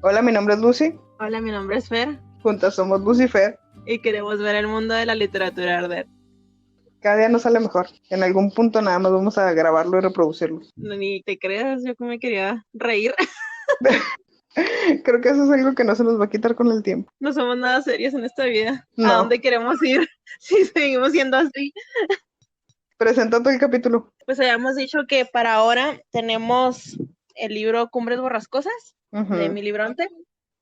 Hola, mi nombre es Lucy. Hola, mi nombre es Fer Juntas somos Lucifer. y queremos ver el mundo de la literatura arder. Cada día nos sale mejor. En algún punto nada más vamos a grabarlo y reproducirlo. Ni te creas, yo que me quería reír. Creo que eso es algo que no se nos va a quitar con el tiempo. No somos nada serios en esta vida. ¿A No. dónde queremos ir si seguimos siendo así? Presenta todo el capítulo. Pues habíamos dicho que para ahora tenemos el libro Cumbres Borrascosas de Emily Bronte.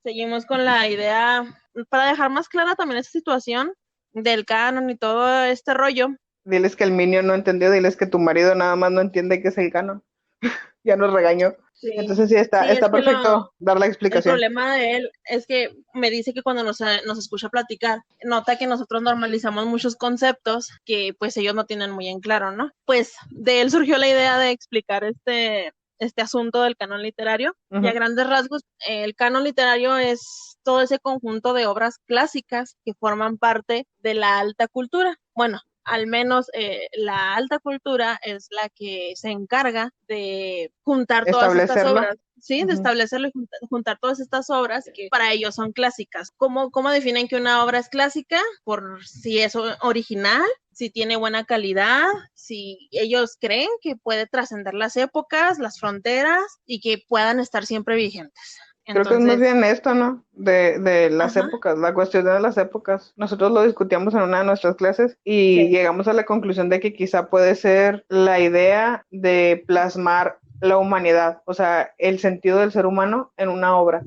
Seguimos con la idea, para dejar más clara también esta situación del canon y todo este rollo. Diles que el Minion no entendió, diles que tu marido nada más no entiende qué es el canon. Ya nos regañó. Sí. Entonces sí, está es que perfecto dar la el explicación. problema de él es que me dice que cuando nos escucha platicar, nota que nosotros normalizamos muchos conceptos que pues ellos no tienen muy en claro, ¿no? Pues de él surgió la idea de explicar este asunto del canon literario. Y a grandes rasgos, el canon literario es todo ese conjunto de obras clásicas que forman parte de la alta cultura. Bueno, al menos la alta cultura es la que se encarga de juntar todas estas obras, ¿sí? De establecerlo y juntar todas estas obras que para ellos son clásicas. ¿Cómo definen que una obra es clásica? Por si es original, si tiene buena calidad, si ellos creen que puede trascender las épocas, las fronteras y que puedan estar siempre vigentes. Creo que es más bien esto, ¿no? De las épocas, la cuestión de las épocas. Nosotros lo discutíamos en una de nuestras clases y llegamos a la conclusión de que quizá puede ser la idea de plasmar la humanidad, o sea, el sentido del ser humano en una obra.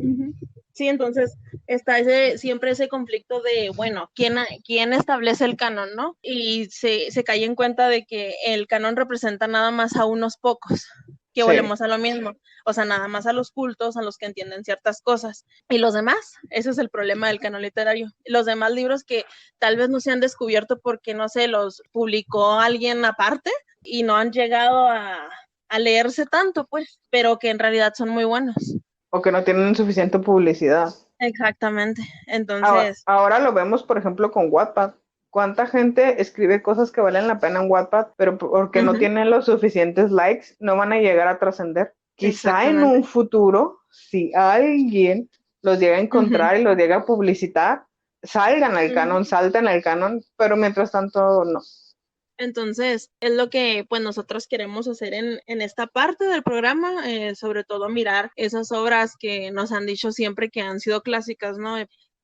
Sí, entonces está siempre ese conflicto de, bueno, ¿quién establece el canon, no? Y se cae en cuenta de que el canon representa nada más a unos pocos, que volvemos a lo mismo, o sea, nada más a los cultos, a los que entienden ciertas cosas. Y los demás, ese es el problema del canon literario. Los demás libros que tal vez no se han descubierto porque, no sé, los publicó alguien aparte y no han llegado a leerse tanto, pues, pero que en realidad son muy buenos. O que no tienen suficiente publicidad. Exactamente. Entonces. Ahora lo vemos, por ejemplo, con Wattpad. ¿Cuánta gente escribe cosas que valen la pena en Wattpad, pero porque no tienen los suficientes likes, no van a llegar a trascender? Quizá en un futuro, si alguien los llega a encontrar y los llega a publicitar, salgan al canon, salten al canon, pero mientras tanto, no. Entonces, es lo que pues nosotros queremos hacer en esta parte del programa, sobre todo mirar esas obras que nos han dicho siempre que han sido clásicas, ¿no?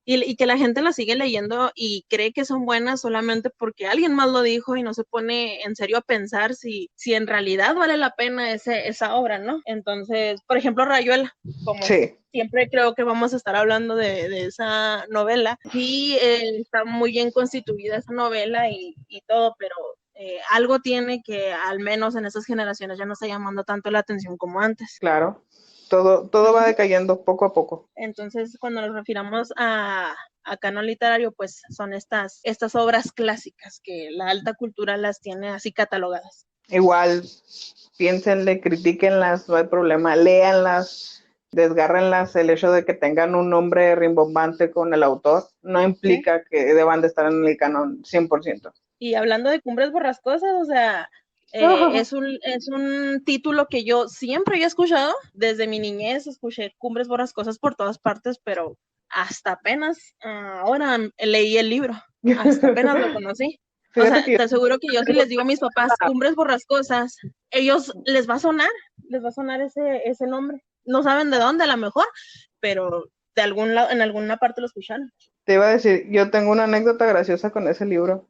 Y que la gente las sigue leyendo y cree que son buenas solamente porque alguien más lo dijo y no se pone en serio a pensar si en realidad vale la pena esa obra, ¿no? Entonces, por ejemplo, Rayuela, como siempre creo que vamos a estar hablando de esa novela, y está muy bien constituida esa novela y todo, pero algo tiene que al menos en esas generaciones ya no está llamando tanto la atención como antes. Claro, todo va decayendo poco a poco. Entonces, cuando nos refiramos a canon literario, pues son estas obras clásicas que la alta cultura las tiene así catalogadas. Igual, piénsenle, critíquenlas, no hay problema, léanlas, desgárrenlas. El hecho de que tengan un nombre rimbombante con el autor no implica que deban de estar en el canon 100%. Y hablando de Cumbres Borrascosas, o sea, es un título que yo siempre he escuchado, desde mi niñez escuché Cumbres Borrascosas por todas partes, pero hasta apenas ahora leí el libro, hasta apenas lo conocí. O sea, te aseguro que yo si les digo a mis papás Cumbres Borrascosas, ellos les va a sonar ese nombre. No saben de dónde a lo mejor, pero de algún lado, en alguna parte lo escucharon. Te iba a decir, yo tengo una anécdota graciosa con ese libro.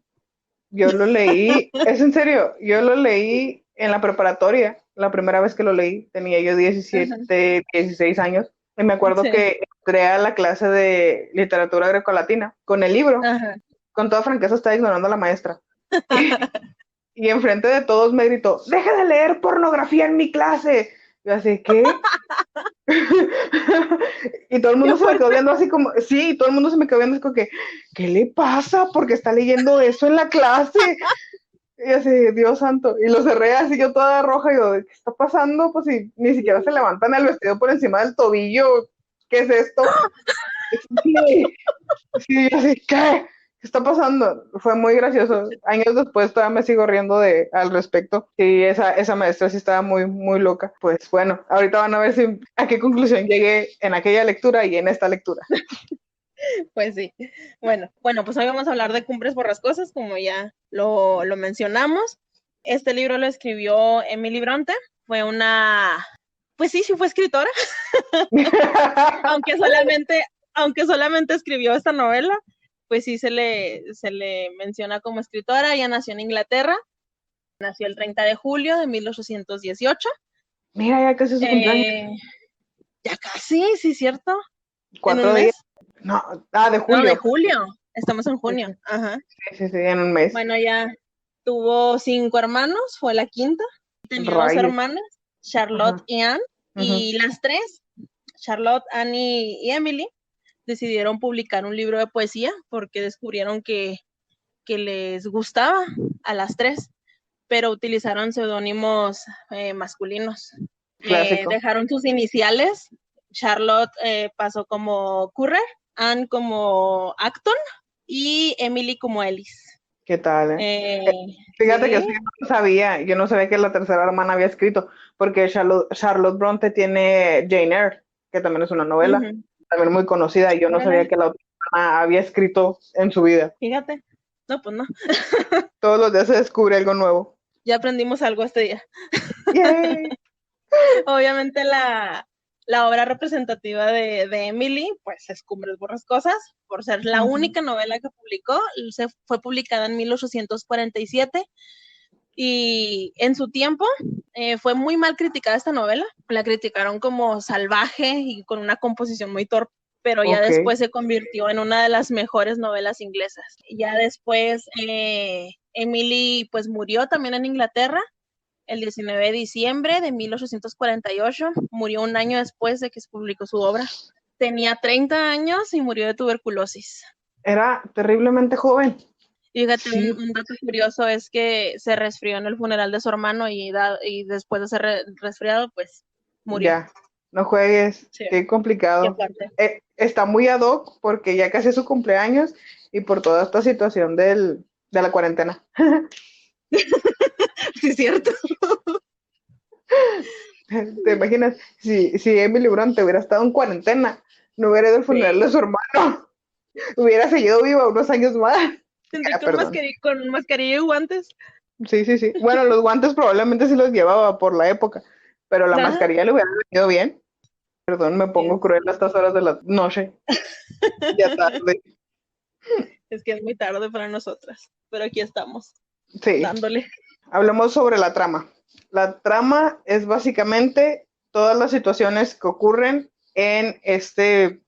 Yo lo leí, es en serio, yo lo leí en la preparatoria, la primera vez que lo leí, tenía yo 17, 16 años, y me acuerdo que entré a la clase de literatura grecolatina con el libro. Con toda franqueza estaba ignorando a la maestra. Y enfrente de todos me gritó, ¡deja de leer pornografía en mi clase! Yo así, ¿qué? Y todo el mundo se me quedó viendo así como, sí, todo el mundo se me quedó viendo así como que, ¿qué le pasa? ¿Por qué está leyendo eso en la clase? Y así, Dios santo, y lo cerré así yo toda roja, y yo, ¿qué está pasando? Pues si ni siquiera se levantan el vestido por encima del tobillo, ¿qué es esto? Sí, así, ¿qué? ¿Qué está pasando? Fue muy gracioso. Años después todavía me sigo riendo al respecto. Y esa maestra sí estaba muy, muy loca. Pues bueno, ahorita van a ver a qué conclusión llegué en aquella lectura y en esta lectura. Pues sí. Bueno, pues hoy vamos a hablar de Cumbres Borrascosas, como ya lo mencionamos. Este libro lo escribió Emily Bronte. Fue pues sí fue escritora. aunque solamente escribió esta novela, pues sí se le menciona como escritora. Ella nació en Inglaterra, nació el 30 de julio de 1818. Mira, ya casi es su cumpleaños. Ya casi, sí, ¿cierto? 4 ¿En un días. mes? No, de julio. No, de julio. Estamos en junio. Ajá. Sí, en un mes. Bueno, ya tuvo 5 hermanos, fue la quinta. Tenía 2 hermanas, Charlotte y Anne. Y las 3, Charlotte, Annie y Emily, decidieron publicar un libro de poesía porque descubrieron que les gustaba a las 3, pero utilizaron seudónimos masculinos. Dejaron sus iniciales. Charlotte pasó como Currer, Anne como Acton y Emily como Ellis. ¿Qué tal? Fíjate que yo no sabía que la tercera hermana había escrito, porque Charlotte Bronte tiene Jane Eyre, que también es una novela, también muy conocida, y yo no sabía que la otra hermana había escrito en su vida. Fíjate, no, pues no. Todos los días se descubre algo nuevo. Ya aprendimos algo este día. ¡Yay! Obviamente la obra representativa de Emily, pues es Cumbres Borrascosas, por ser la única novela que publicó. Fue publicada en 1847 y en su tiempo fue muy mal criticada esta novela. La criticaron como salvaje y con una composición muy torpe, pero ya después se convirtió en una de las mejores novelas inglesas. Ya después Emily pues murió también en Inglaterra el 19 de diciembre de 1848, murió un año después de que se publicó su obra. Tenía 30 años y murió de tuberculosis. Era terriblemente joven. Y fíjate, un dato curioso es que se resfrió en el funeral de su hermano y después de ser resfriado, pues murió. Ya, no juegues, sí. Qué complicado. Está muy ad hoc porque ya casi es su cumpleaños y por toda esta situación de la cuarentena. Sí, es cierto. ¿Te imaginas? Si Emily Bronte hubiera estado en cuarentena, no hubiera ido al funeral de su hermano, hubiera seguido viva unos años más. Tendría con mascarilla y guantes. Sí. Bueno, los guantes probablemente sí los llevaba por la época, pero la mascarilla le hubiera venido bien. Perdón, me pongo cruel a estas horas de la noche. Ya tarde. Es que es muy tarde para nosotras, pero aquí estamos. Sí. Dándole. Hablemos sobre la trama. La trama es básicamente todas las situaciones que ocurren en este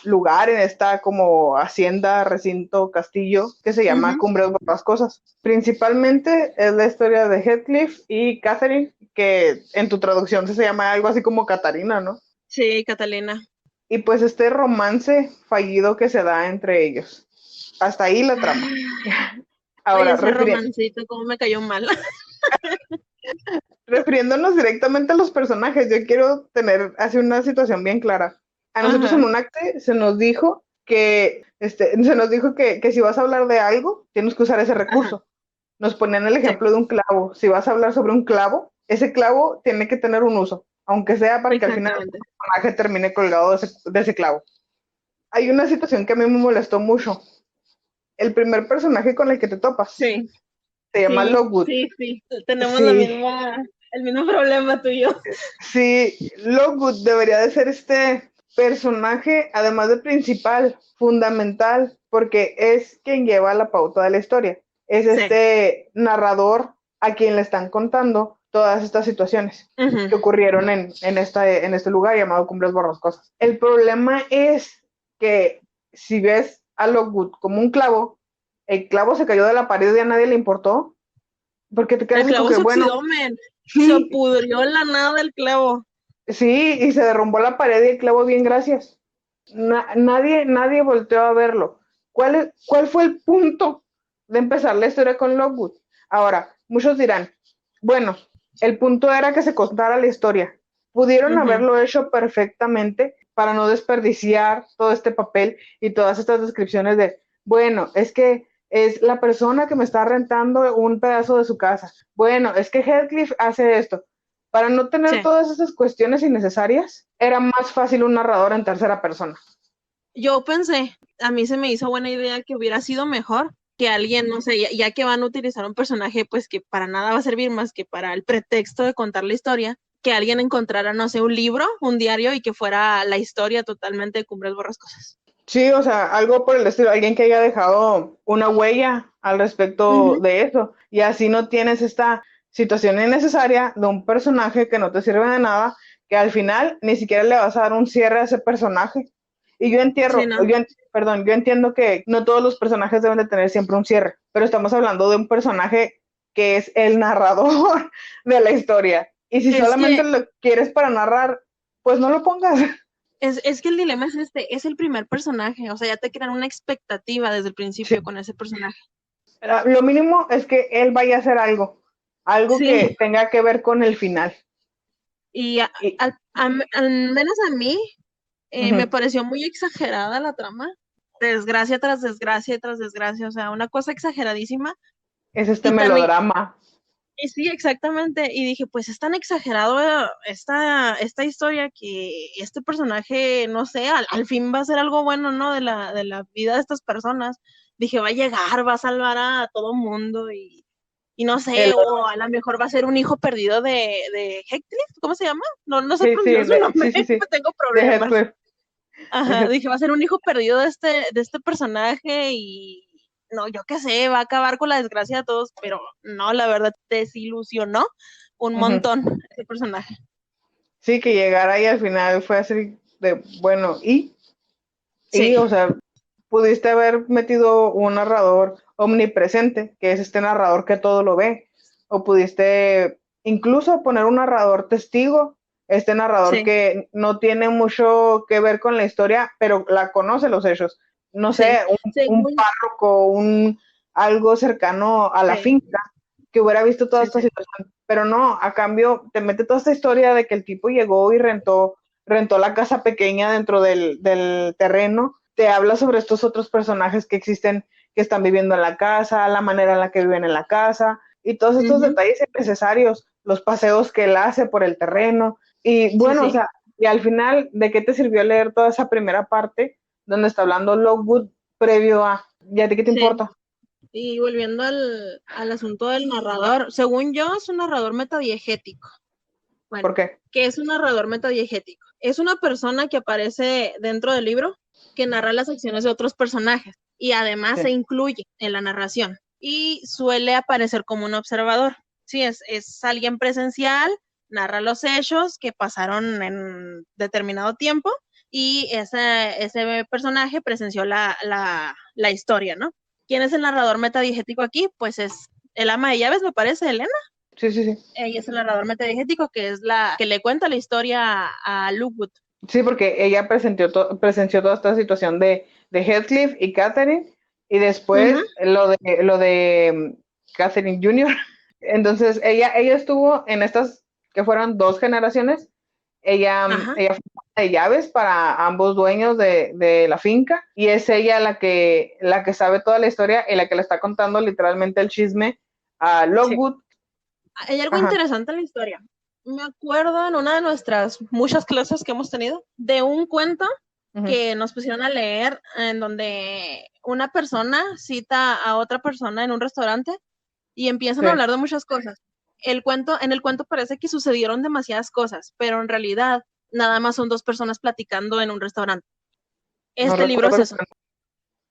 lugar, en esta como hacienda, recinto, castillo, que se llama Cumbres Borrascosas. Principalmente es la historia de Heathcliff y Catherine, que en tu traducción se llama algo así como Catarina, ¿no? Sí, Catalina. Y pues este romance fallido que se da entre ellos. Hasta ahí la trama. Ahora, ese romancito, cómo me cayó mal. Refiriéndonos directamente a los personajes, yo quiero tener así una situación bien clara. A nosotros en un acte se nos dijo que si vas a hablar de algo, tienes que usar ese recurso. Nos ponían el ejemplo de un clavo. Si vas a hablar sobre un clavo, ese clavo tiene que tener un uso, aunque sea para que al final el personaje termine colgado de ese clavo. Hay una situación que a mí me molestó mucho. El primer personaje con el que te topas se llama Lockwood. Sí, tenemos el mismo problema tú y yo. Sí, Lockwood debería de ser este personaje, además de principal, fundamental, porque es quien lleva la pauta de la historia. Es este narrador a quien le están contando todas estas situaciones que ocurrieron en este lugar llamado Cumbres Borrascosas. El problema es que si ves a Lockwood como un clavo, el clavo se cayó de la pared y a nadie le importó, porque te quedas como que, bueno, se pudrió en la nada el clavo. Sí, y se derrumbó la pared y el clavo, bien, gracias. Nadie volteó a verlo. ¿Cuál fue el punto de empezar la historia con Lockwood? Ahora, muchos dirán, bueno, el punto era que se contara la historia. Pudieron haberlo hecho perfectamente para no desperdiciar todo este papel y todas estas descripciones de Bueno, es que es la persona que me está rentando un pedazo de su casa. Bueno, es que Heathcliff hace esto. Para no tener Sí. todas esas cuestiones innecesarias, era más fácil un narrador en tercera persona. Yo pensé, a mí se me hizo buena idea que hubiera sido mejor que alguien, no sé, ya que van a utilizar un personaje, pues que para nada va a servir más que para el pretexto de contar la historia, que alguien encontrara, no sé, un libro, un diario y que fuera la historia totalmente de Cumbres Borrascosas. Sí, o sea, algo por el estilo, alguien que haya dejado una huella al respecto Ujú. de eso. Y así no tienes esta situación innecesaria de un personaje que no te sirve de nada, que al final ni siquiera le vas a dar un cierre a ese personaje. Y Sí, ¿no? perdón, yo entiendo que no todos los personajes deben de tener siempre un cierre, pero estamos hablando de un personaje que es el narrador de la historia. Y si Es solamente que, lo quieres para narrar, pues no lo pongas. es que el dilema es este, es el primer personaje, o sea, ya te crean una expectativa desde el Sí. principio con ese personaje. Lo mínimo es que él vaya a hacer algo, algo Sí, que tenga que ver con el final. y Y, al menos a mí me ujú, pareció muy exagerada la trama, desgracia tras desgracia tras desgracia, o sea, una cosa exageradísima. es este Y también, melodrama. y sí, exactamente, y dije, pues es tan exagerado esta historia que este personaje, no sé, al fin va a ser algo bueno, ¿no? De la vida de estas personas. Dije, va a llegar, va a salvar a todo mundo y no El, sé, o a lo mejor va a ser un hijo perdido de Heathcliff, ¿cómo se llama? No, no sé sí, sí, pronunciar su nombre, sí, sí, sí, tengo de problemas. Heathcliff. Ajá, dije, va a ser un hijo perdido de este personaje y no, yo qué sé, va a acabar con la desgracia de todos, pero no, la verdad, desilusionó un Ujú. montón ese personaje. Sí, que llegara y al final fue así de, bueno, Sí, o sea, pudiste haber metido un narrador omnipresente, que es este narrador que todo lo ve, o pudiste incluso poner un narrador testigo, este narrador sí, que no tiene mucho que ver con la historia, pero la conoce los hechos. No sé, sí. un Según, párroco, algo cercano a la sí, finca que hubiera visto toda sí, esta sí, situación, pero no, a cambio te mete toda esta historia de que el tipo llegó y rentó la casa pequeña dentro del terreno, te habla sobre estos otros personajes que existen, que están viviendo en la casa, la manera en la que viven en la casa, y todos estos ujú, detalles innecesarios, los paseos que él hace por el terreno, y sí, bueno, o sí. sea, y al final, ¿de qué te sirvió leer toda esa primera parte donde está hablando Lockwood previo a, ¿ya de qué te Sí. importa? Y volviendo al asunto del narrador, según yo, es un narrador metadiegético. Bueno, ¿Por qué? ¿qué es un narrador metadiegético? Es una persona que aparece dentro del libro que narra las acciones de otros personajes y además se Sí. incluye en la narración y suele aparecer como un observador. Sí, es alguien presencial, narra los hechos que pasaron en determinado tiempo y ese personaje presenció la historia, ¿no? ¿Quién es el narrador metadiegético aquí? Pues es el ama de llaves, me parece, Elena. Sí, sí, sí. Ella es el narrador metadiegético, que es la que le cuenta la historia a Lookwood. Sí, porque ella presenció toda esta situación de Heathcliff y Catherine, y Ujú, después lo de Catherine Jr. Entonces, ella estuvo en estas, que fueron dos generaciones, ajá, ella fue ama de llaves para ambos dueños de la finca, y es ella la que sabe toda la historia y la que le está contando literalmente el chisme a sí. Lockwood. Hay algo Ajá. interesante en la historia. Me acuerdo en una de nuestras muchas clases que hemos tenido de un cuento Ujú, que nos pusieron a leer en donde una persona cita a otra persona en un restaurante y empiezan sí, a hablar de muchas cosas. En el cuento parece que sucedieron demasiadas cosas, pero en realidad nada más son dos personas platicando en un restaurante. no Este libro es recuerdo el eso. cuento.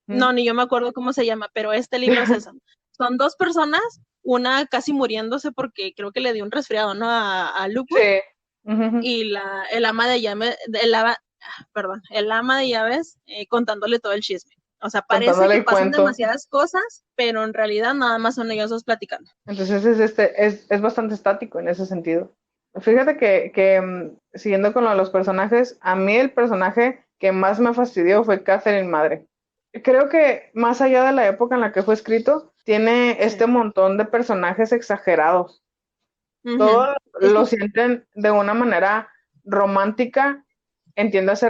No, Ujú. ni yo me acuerdo cómo se llama, pero este libro es eso. Son dos personas, una casi muriéndose porque creo que le dio un resfriado, ¿no? A Lookwood, Sí. Ujú, ujú. y el ama de llaves, perdón, el ama de llaves contándole todo el chisme. O sea, parece Contándole que el pasan cuento. demasiadas cosas, pero en realidad nada más son ellos dos platicando. Entonces es bastante estático en ese sentido. Fíjate que siguiendo con lo de los personajes, a mí el personaje que más me fastidió fue Catherine Madre. Creo que más allá de la época en la que fue escrito, tiene Sí. este montón de personajes exagerados. Ujú. Todos Es que lo sienten de una manera romántica, entiéndase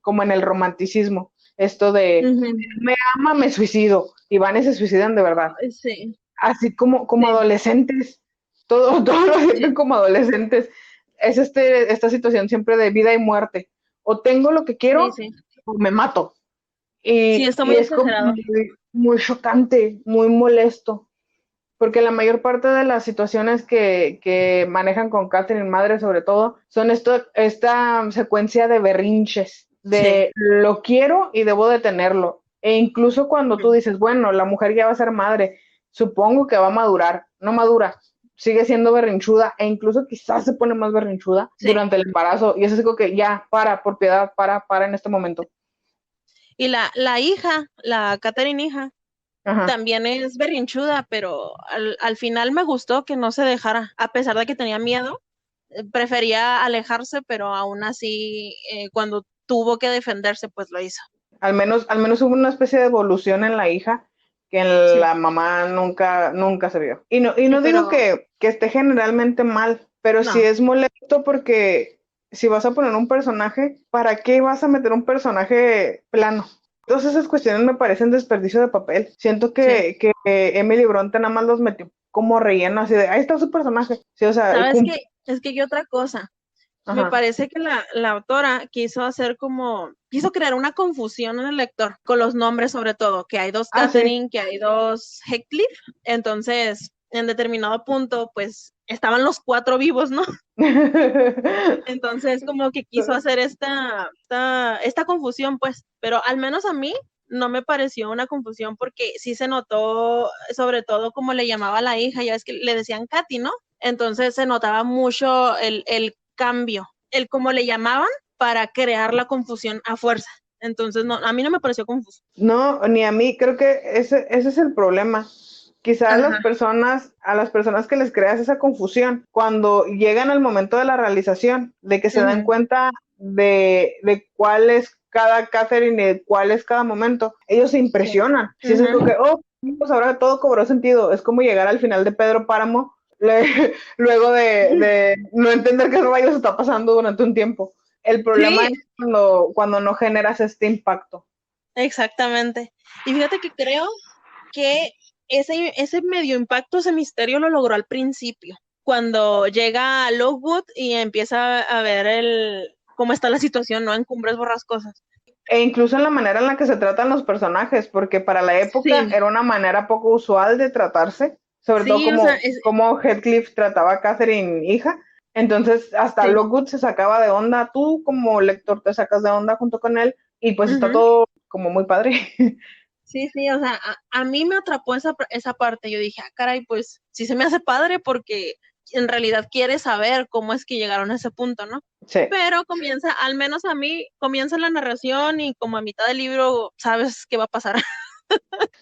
como en el romanticismo. esto de Ujú. me ama, me suicido, y van y se suicidan de verdad. Ay, sí, Así como sí, adolescentes, todo lo sienten sí, como adolescentes. Es esta situación siempre de vida y muerte. O tengo lo que sí, quiero sí. o me mato. Sí, está Y muy es como exagerado. muy chocante, muy molesto, porque la mayor parte de las situaciones que manejan con Catherine Madre, sobre todo, son esta secuencia de berrinches, Sí. de lo quiero y debo de tenerlo. E incluso cuando tú Ujú. dices, bueno, la mujer ya va a ser madre, supongo que va a madurar, no madura, sigue siendo berrinchuda e incluso quizás se pone más berrinchuda Sí. durante el embarazo. Y eso es algo que ya, por piedad, para en este momento. Y la hija, la Catherine hija, Ajá. también es berrinchuda, pero al final me gustó que no se dejara, a pesar de que tenía miedo, prefería alejarse, pero aún así, cuando tuvo que defenderse, pues lo hizo. Al menos hubo una especie de evolución en la hija que en Sí, la mamá nunca se vio. Y sí, no digo pero que esté generalmente mal, pero sí no, es molesto porque si vas a poner un personaje, ¿para qué vas a meter un personaje plano? Todas esas cuestiones me parecen desperdicio de papel. Siento sí. que Emily Bronte nada más los metió como relleno, así de, ahí está su personaje. Sí, o sea, ¿Sabes qué? Es que hay otra cosa. Me Ajá. parece que la autora quiso hacer quiso crear una confusión en el lector, con los nombres sobre todo, que hay dos Ah, sí. Catherine, que hay dos Heathcliff, entonces en determinado punto, pues estaban los cuatro vivos, ¿no? Entonces como que quiso hacer esta confusión, pues, pero al menos a mí no me pareció una confusión porque sí se notó, sobre todo como le llamaba a la hija, ya es que le decían Katy, ¿no? Entonces se notaba mucho el cambio, el cómo le llamaban para crear la confusión a fuerza. Entonces, no, a mí no me pareció confuso. No, ni a mí, creo que ese es el problema. Quizá Ajá, a las personas que les creas esa confusión, cuando llegan al momento de la realización, de que se dan ujú, cuenta de cuál es cada Catherine y de cuál es cada momento, ellos se sí, impresionan. Si es como ujú, que, oh, pues ahora todo cobró sentido. Es como llegar al final de Pedro Páramo, luego de no entender qué rayos está pasando durante un tiempo. El problema sí, es cuando no generas este impacto. exactamente. Y fíjate que creo que ese medio impacto, ese misterio lo logró al principio, cuando llega a Lockwood y empieza a ver cómo está la situación, ¿no? En Cumbres Borrascosas. E incluso en la manera en la que se tratan los personajes, porque para la época Sí, era una manera poco usual de tratarse, sobre todo sí, o sea, como Heathcliff trataba a Catherine hija. Entonces, hasta sí. Lockwood se sacaba de onda, tú como lector te sacas de onda junto con él, y pues está Ujú. todo como muy padre. Sí, sí, o sea, a mí me atrapó esa parte. Yo dije, ah, caray, pues sí se me hace padre porque en realidad quiere saber cómo es que llegaron a ese punto, ¿no? Sí, Pero comienza, al menos a mí, comienza la narración y como a mitad del libro sabes qué va a pasar.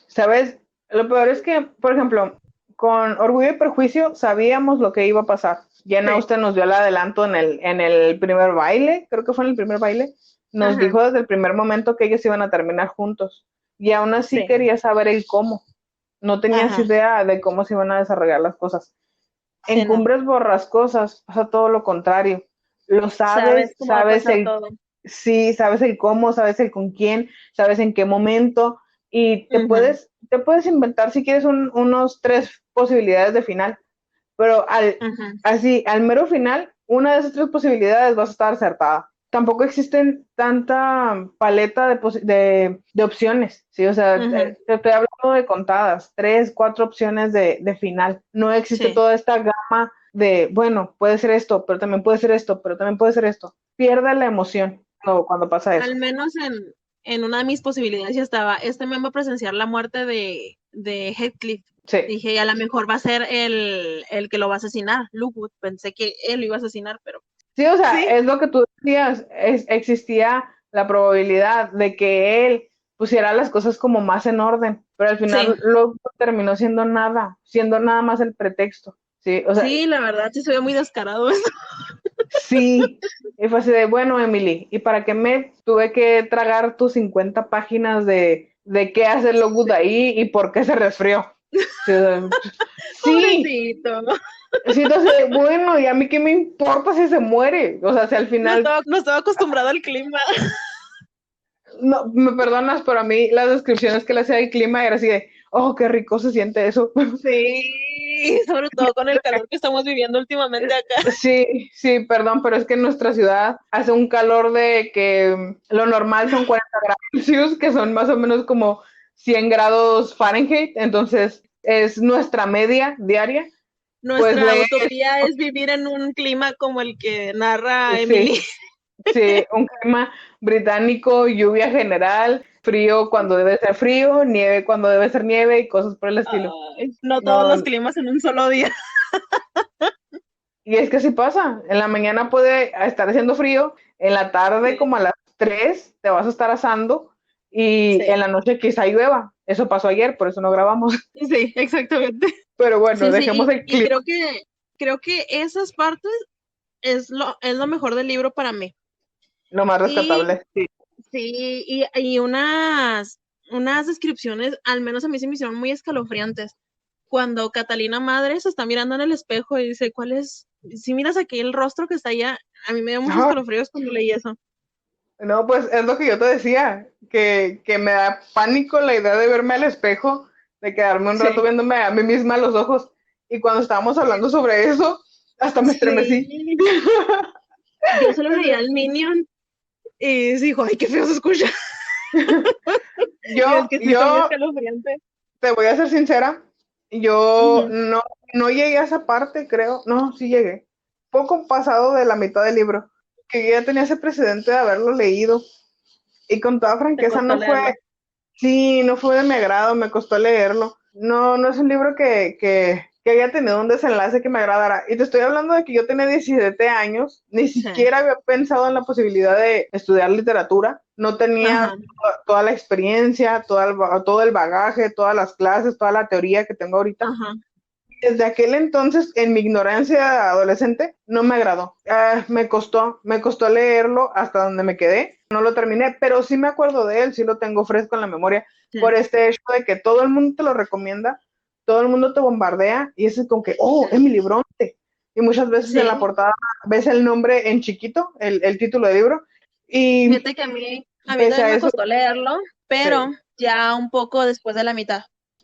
¿sabes? Lo peor es que, por ejemplo, con Orgullo y Prejuicio sabíamos lo que iba a pasar. Jane Sí, Austen nos dio el adelanto en el primer baile, creo que fue en el primer baile. Nos ajá, dijo desde el primer momento que ellos iban a terminar juntos. Y aún así sí, quería saber el cómo. No tenías ajá, idea de cómo se iban a desarrollar las cosas. En sí, no. Cumbres Borrascosas pasa todo lo contrario. Lo Sabes sabes, cómo va a sabes pasar el todo. sí, sabes el cómo, sabes el con quién, sabes en qué momento y Ujú, te puedes inventar si quieres unos tres posibilidades de final, pero ujú, al mero final, una de esas tres posibilidades vas a estar acertada. Tampoco existen tanta paleta de opciones, ¿sí? O sea, ujú, te estoy hablando de contadas, tres, cuatro opciones de final. No existe sí. toda esta gama de, bueno, puede ser esto, pero también puede ser esto, pero también puede ser esto. Pierde la emoción cuando pasa Al eso. menos en una de mis posibilidades ya estaba, este men va a presenciar la muerte de Heathcliff. Sí. Dije, y a lo mejor va a ser el que lo va a asesinar, Lookwood. Pensé que él lo iba a asesinar, pero Sí, o sea, sí, es lo que tú decías, existía la probabilidad de que él pusiera las cosas como más en orden, pero al sí, final luego terminó siendo nada más el pretexto, sí, o sea, sí, la verdad sí se ve muy descarado eso. sí, y fue así de, bueno, Emily, ¿y para qué me tuve que tragar tus 50 páginas de qué hace Lockwood Sí. ahí y por qué se resfrió? Sí, o sea, sí, Pobrecito. sí, entonces, bueno, ¿y a mí qué me importa si se muere? O sea, si al final No estaba acostumbrado al clima. no, me perdonas, pero a mí las descripciones que le hacía del clima era así de, oh, qué rico se siente eso. Sí, sobre todo con el calor que estamos viviendo últimamente acá. Sí, sí, perdón, pero es que en nuestra ciudad hace un calor de que lo normal son 40 grados Celsius, que son más o menos como 100 grados Fahrenheit, entonces es nuestra media diaria. Pues Nuestra luego, utopía es vivir en un clima como el que narra sí, Emily. sí, un clima británico, lluvia general, frío cuando debe ser frío, nieve cuando debe ser nieve y cosas por el estilo. Ay, no todos los No, climas en un solo día. y es que sí pasa, en la mañana puede estar haciendo frío, en la tarde Sí, como a las 3 te vas a estar asando y en sí, la noche quizá llueva. Eso pasó ayer, por eso no grabamos. sí, exactamente. Pero bueno, Sí, sí, dejemos el y clima, creo que esas partes es lo mejor del libro para mí. lo más Y rescatable. Sí. sí, y unas descripciones, al menos a mí se me hicieron muy escalofriantes. Cuando Catalina Madre se está mirando en el espejo y dice, ¿cuál es? Si miras aquí el rostro que está allá, a mí me dio muchos No, escalofríos cuando leí eso. no, pues es lo que yo te decía, que me da pánico la idea de verme al espejo, de quedarme un rato Sí, viéndome a mí misma a los ojos. Y cuando estábamos hablando sobre eso, hasta me estremecí. sí. Yo se lo leí al Minion y dijo, ay, qué feo se escucha. Y es que sí está muy Yo escalofriante. te voy a ser sincera, yo Ujú, no llegué a esa parte, creo. No, sí llegué. Poco pasado de la mitad del libro, que yo ya tenía ese precedente de haberlo leído. Y con toda te franqueza costó no fue, leerlo. sí, no fue de mi agrado, me costó leerlo. No, no es un libro que haya tenido un desenlace que me agradara. Y te estoy hablando de que yo tenía 17 años, ni Sí, siquiera había pensado en la posibilidad de estudiar literatura. No tenía ajá, toda la experiencia, todo el bagaje, todas las clases, toda la teoría que tengo ahorita. ajá. Desde aquel entonces, en mi ignorancia adolescente, no me agradó. Me costó leerlo hasta donde me quedé. No lo terminé, pero sí me acuerdo de él, sí lo tengo fresco en la memoria, por Sí, este hecho de que todo el mundo te lo recomienda, todo el mundo te bombardea, y es como que, oh, sí. Emily Bronte. Y muchas veces en la Sí, portada ves el nombre en chiquito, el título del libro, y fíjate que a mí pese también a me eso, costó leerlo, pero sí. ya un poco después de la mitad.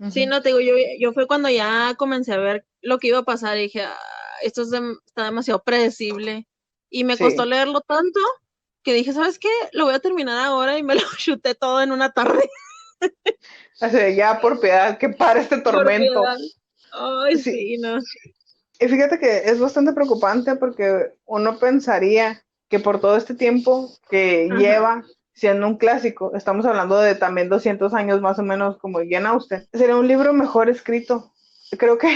Sí, Ujú, no te digo, yo fue cuando ya comencé a ver lo que iba a pasar y dije, "Ah, esto está demasiado predecible". Y me costó sí. leerlo tanto que dije, ¿sabes qué? Lo voy a terminar ahora y me lo chuté todo en una tarde. Así de, ya por piedad, que para este Por tormento. piedad. Ay, Sí, sí, no. y fíjate que es bastante preocupante porque uno pensaría que por todo este tiempo que Ajá, lleva siendo un clásico, estamos hablando de también 200 años más o menos como Jane Austen, sería un libro mejor escrito. Creo que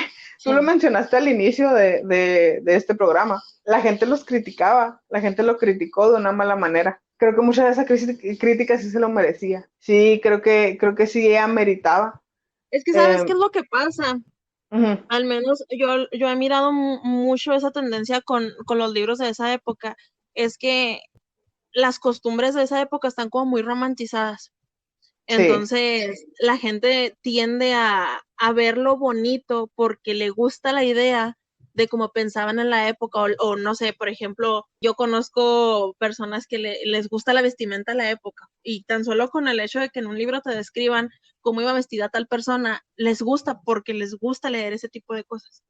tú lo sí. mencionaste al inicio de este programa. La gente los criticaba, la gente lo criticó de una mala manera. Creo que mucha de esa crítica sí se lo merecía. Sí, creo que sí ella meritaba. Es que ¿sabes Eh, qué es lo que pasa? Ujú, Al menos yo he mirado mucho esa tendencia con los libros de esa época. Es que las costumbres de esa época están como muy romantizadas. sí, Entonces, la gente tiende a ver lo bonito porque le gusta la idea de cómo pensaban en la época, o no sé, por ejemplo, yo conozco personas que les gusta la vestimenta de la época, y tan solo con el hecho de que en un libro te describan cómo iba vestida tal persona, les gusta porque les gusta leer ese tipo de cosas.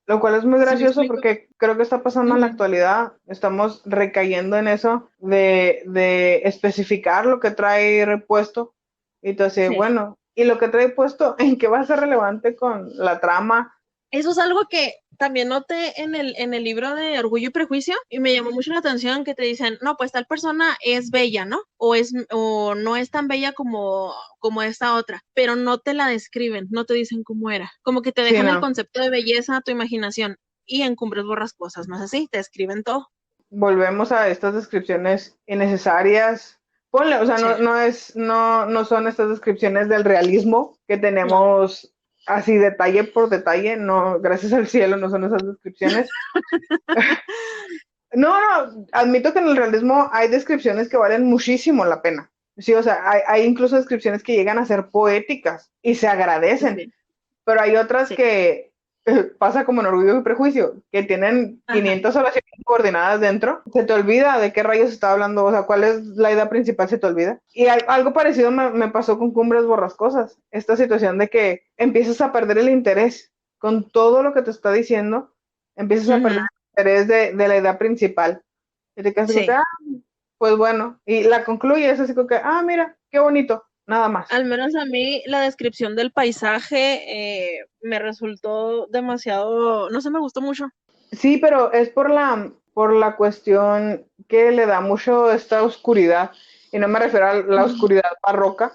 lo cual es muy ¿Sí me gracioso explico? porque creo que está pasando en la Ujú. actualidad. Estamos recayendo en eso de especificar lo que trae repuesto. Y entonces, Sí. bueno, ¿y lo que trae puesto en qué va a ser relevante con la trama? Eso es algo que también noté en el libro de Orgullo y Prejuicio, y me llamó mucho la atención que te dicen, no, pues tal persona es bella, ¿no? O no es tan bella como esta otra, pero no te la describen, no te dicen cómo era. Como que te Sí, dejan el no. concepto de belleza a tu imaginación, y en Cumbres Borrascosas, ¿no es así? Te escriben todo. Volvemos a estas descripciones innecesarias. Ponle, o sea, Sí. no son estas descripciones del realismo que No. tenemos así detalle por detalle. No, gracias al cielo, no son esas descripciones. No, no, admito que en el realismo hay descripciones que valen muchísimo la pena. Sí, o sea, hay incluso descripciones que llegan a ser poéticas y se agradecen, Sí, pero hay otras sí. pasa como en Orgullo y Prejuicio, que tienen Ajá, 500 oraciones coordinadas dentro, se te olvida de qué rayos está hablando, o sea, cuál es la idea principal, se te olvida. Y algo parecido me pasó con Cumbres Borrascosas, esta situación de que empiezas a perder el interés con todo lo que te está diciendo, empiezas a perder ujú, el interés de la idea principal. Y te quedas como que, sí. pues bueno, y la concluye, es así como que, mira, qué bonito, nada más. Al menos a mí la descripción del paisaje me resultó demasiado, no sé, me gustó mucho. Sí, pero es por la cuestión que le da mucho esta oscuridad. Y no me refiero a la Ujú. oscuridad barroca,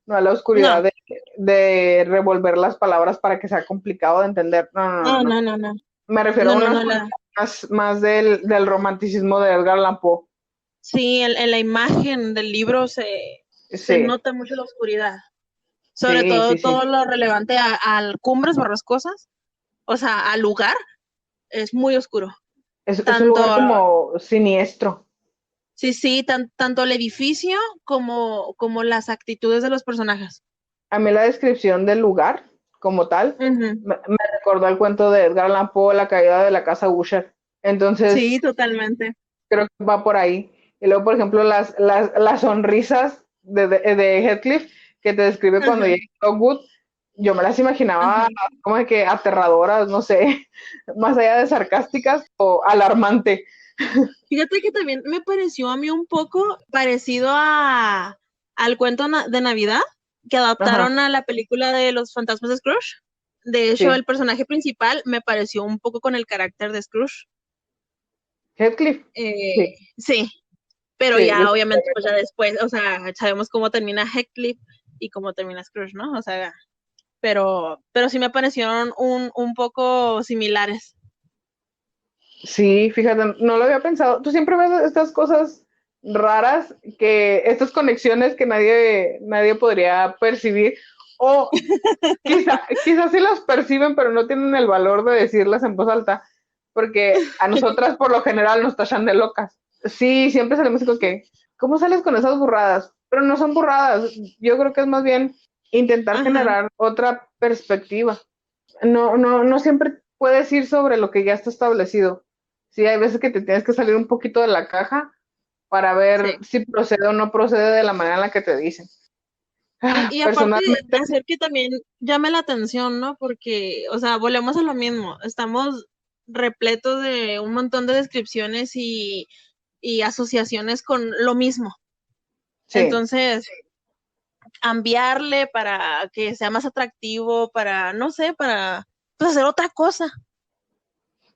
no a la oscuridad No, de revolver las palabras para que sea complicado de entender. No, no, no, no, no. no, no, no, Me refiero a no, no, una no, oscuridad más del romanticismo de Edgar Allan Poe. sí, en la imagen del libro se Sí, nota mucho la oscuridad, sobre sí, todo sí, sí. todo lo relevante al Cumbres Borrascosas, o sea, al lugar, es muy oscuro. Es un Tanto, lugar como siniestro. sí, sí, tanto el edificio como las actitudes de los personajes. A mí la descripción del lugar, como tal, Ujú. me recordó el cuento de Edgar Allan Poe, La caída de la casa Usher. Entonces, Sí, totalmente. creo que va por ahí. Y luego, por ejemplo, las sonrisas de Heathcliff que te describe cuando Ajá, llega a Lockwood, yo me las imaginaba ajá. como de que aterradoras, no sé, más allá de sarcásticas o alarmante. Fíjate que también me pareció a mí un poco parecido al cuento de Navidad que Ajá, adaptaron a la película de los fantasmas de Scrooge. De hecho, sí. el personaje principal me pareció un poco con el carácter de Scrooge. Heathcliff, sí, Sí, pero sí, ya obviamente pues ya después, o sea, sabemos cómo termina Heathcliff y cómo termina Scrooge, ¿no? O sea, pero sí me parecieron un poco similares. sí, fíjate, no lo había pensado. Tú siempre ves estas cosas raras, estas conexiones que nadie podría percibir, o quizás sí las perciben, pero no tienen el valor de decirlas en voz alta, porque a nosotras por lo general nos tachan de locas. Sí, siempre salimos con que, ¿cómo sales con esas burradas? Pero no son burradas. Yo creo que es más bien intentar Ajá. generar otra perspectiva. No siempre puedes ir sobre lo que ya está establecido. Sí, hay veces que te tienes que salir un poquito de la caja para ver Sí. si procede o no procede de la manera en la que te dicen. Y aparte de Personalmente, hacer que también llame la atención, ¿no? Porque, o sea, volvemos a lo mismo. Estamos repletos de un montón de descripciones y asociaciones con lo mismo. sí. Entonces, cambiarle para que sea más atractivo, para, no sé, para pues, hacer otra cosa.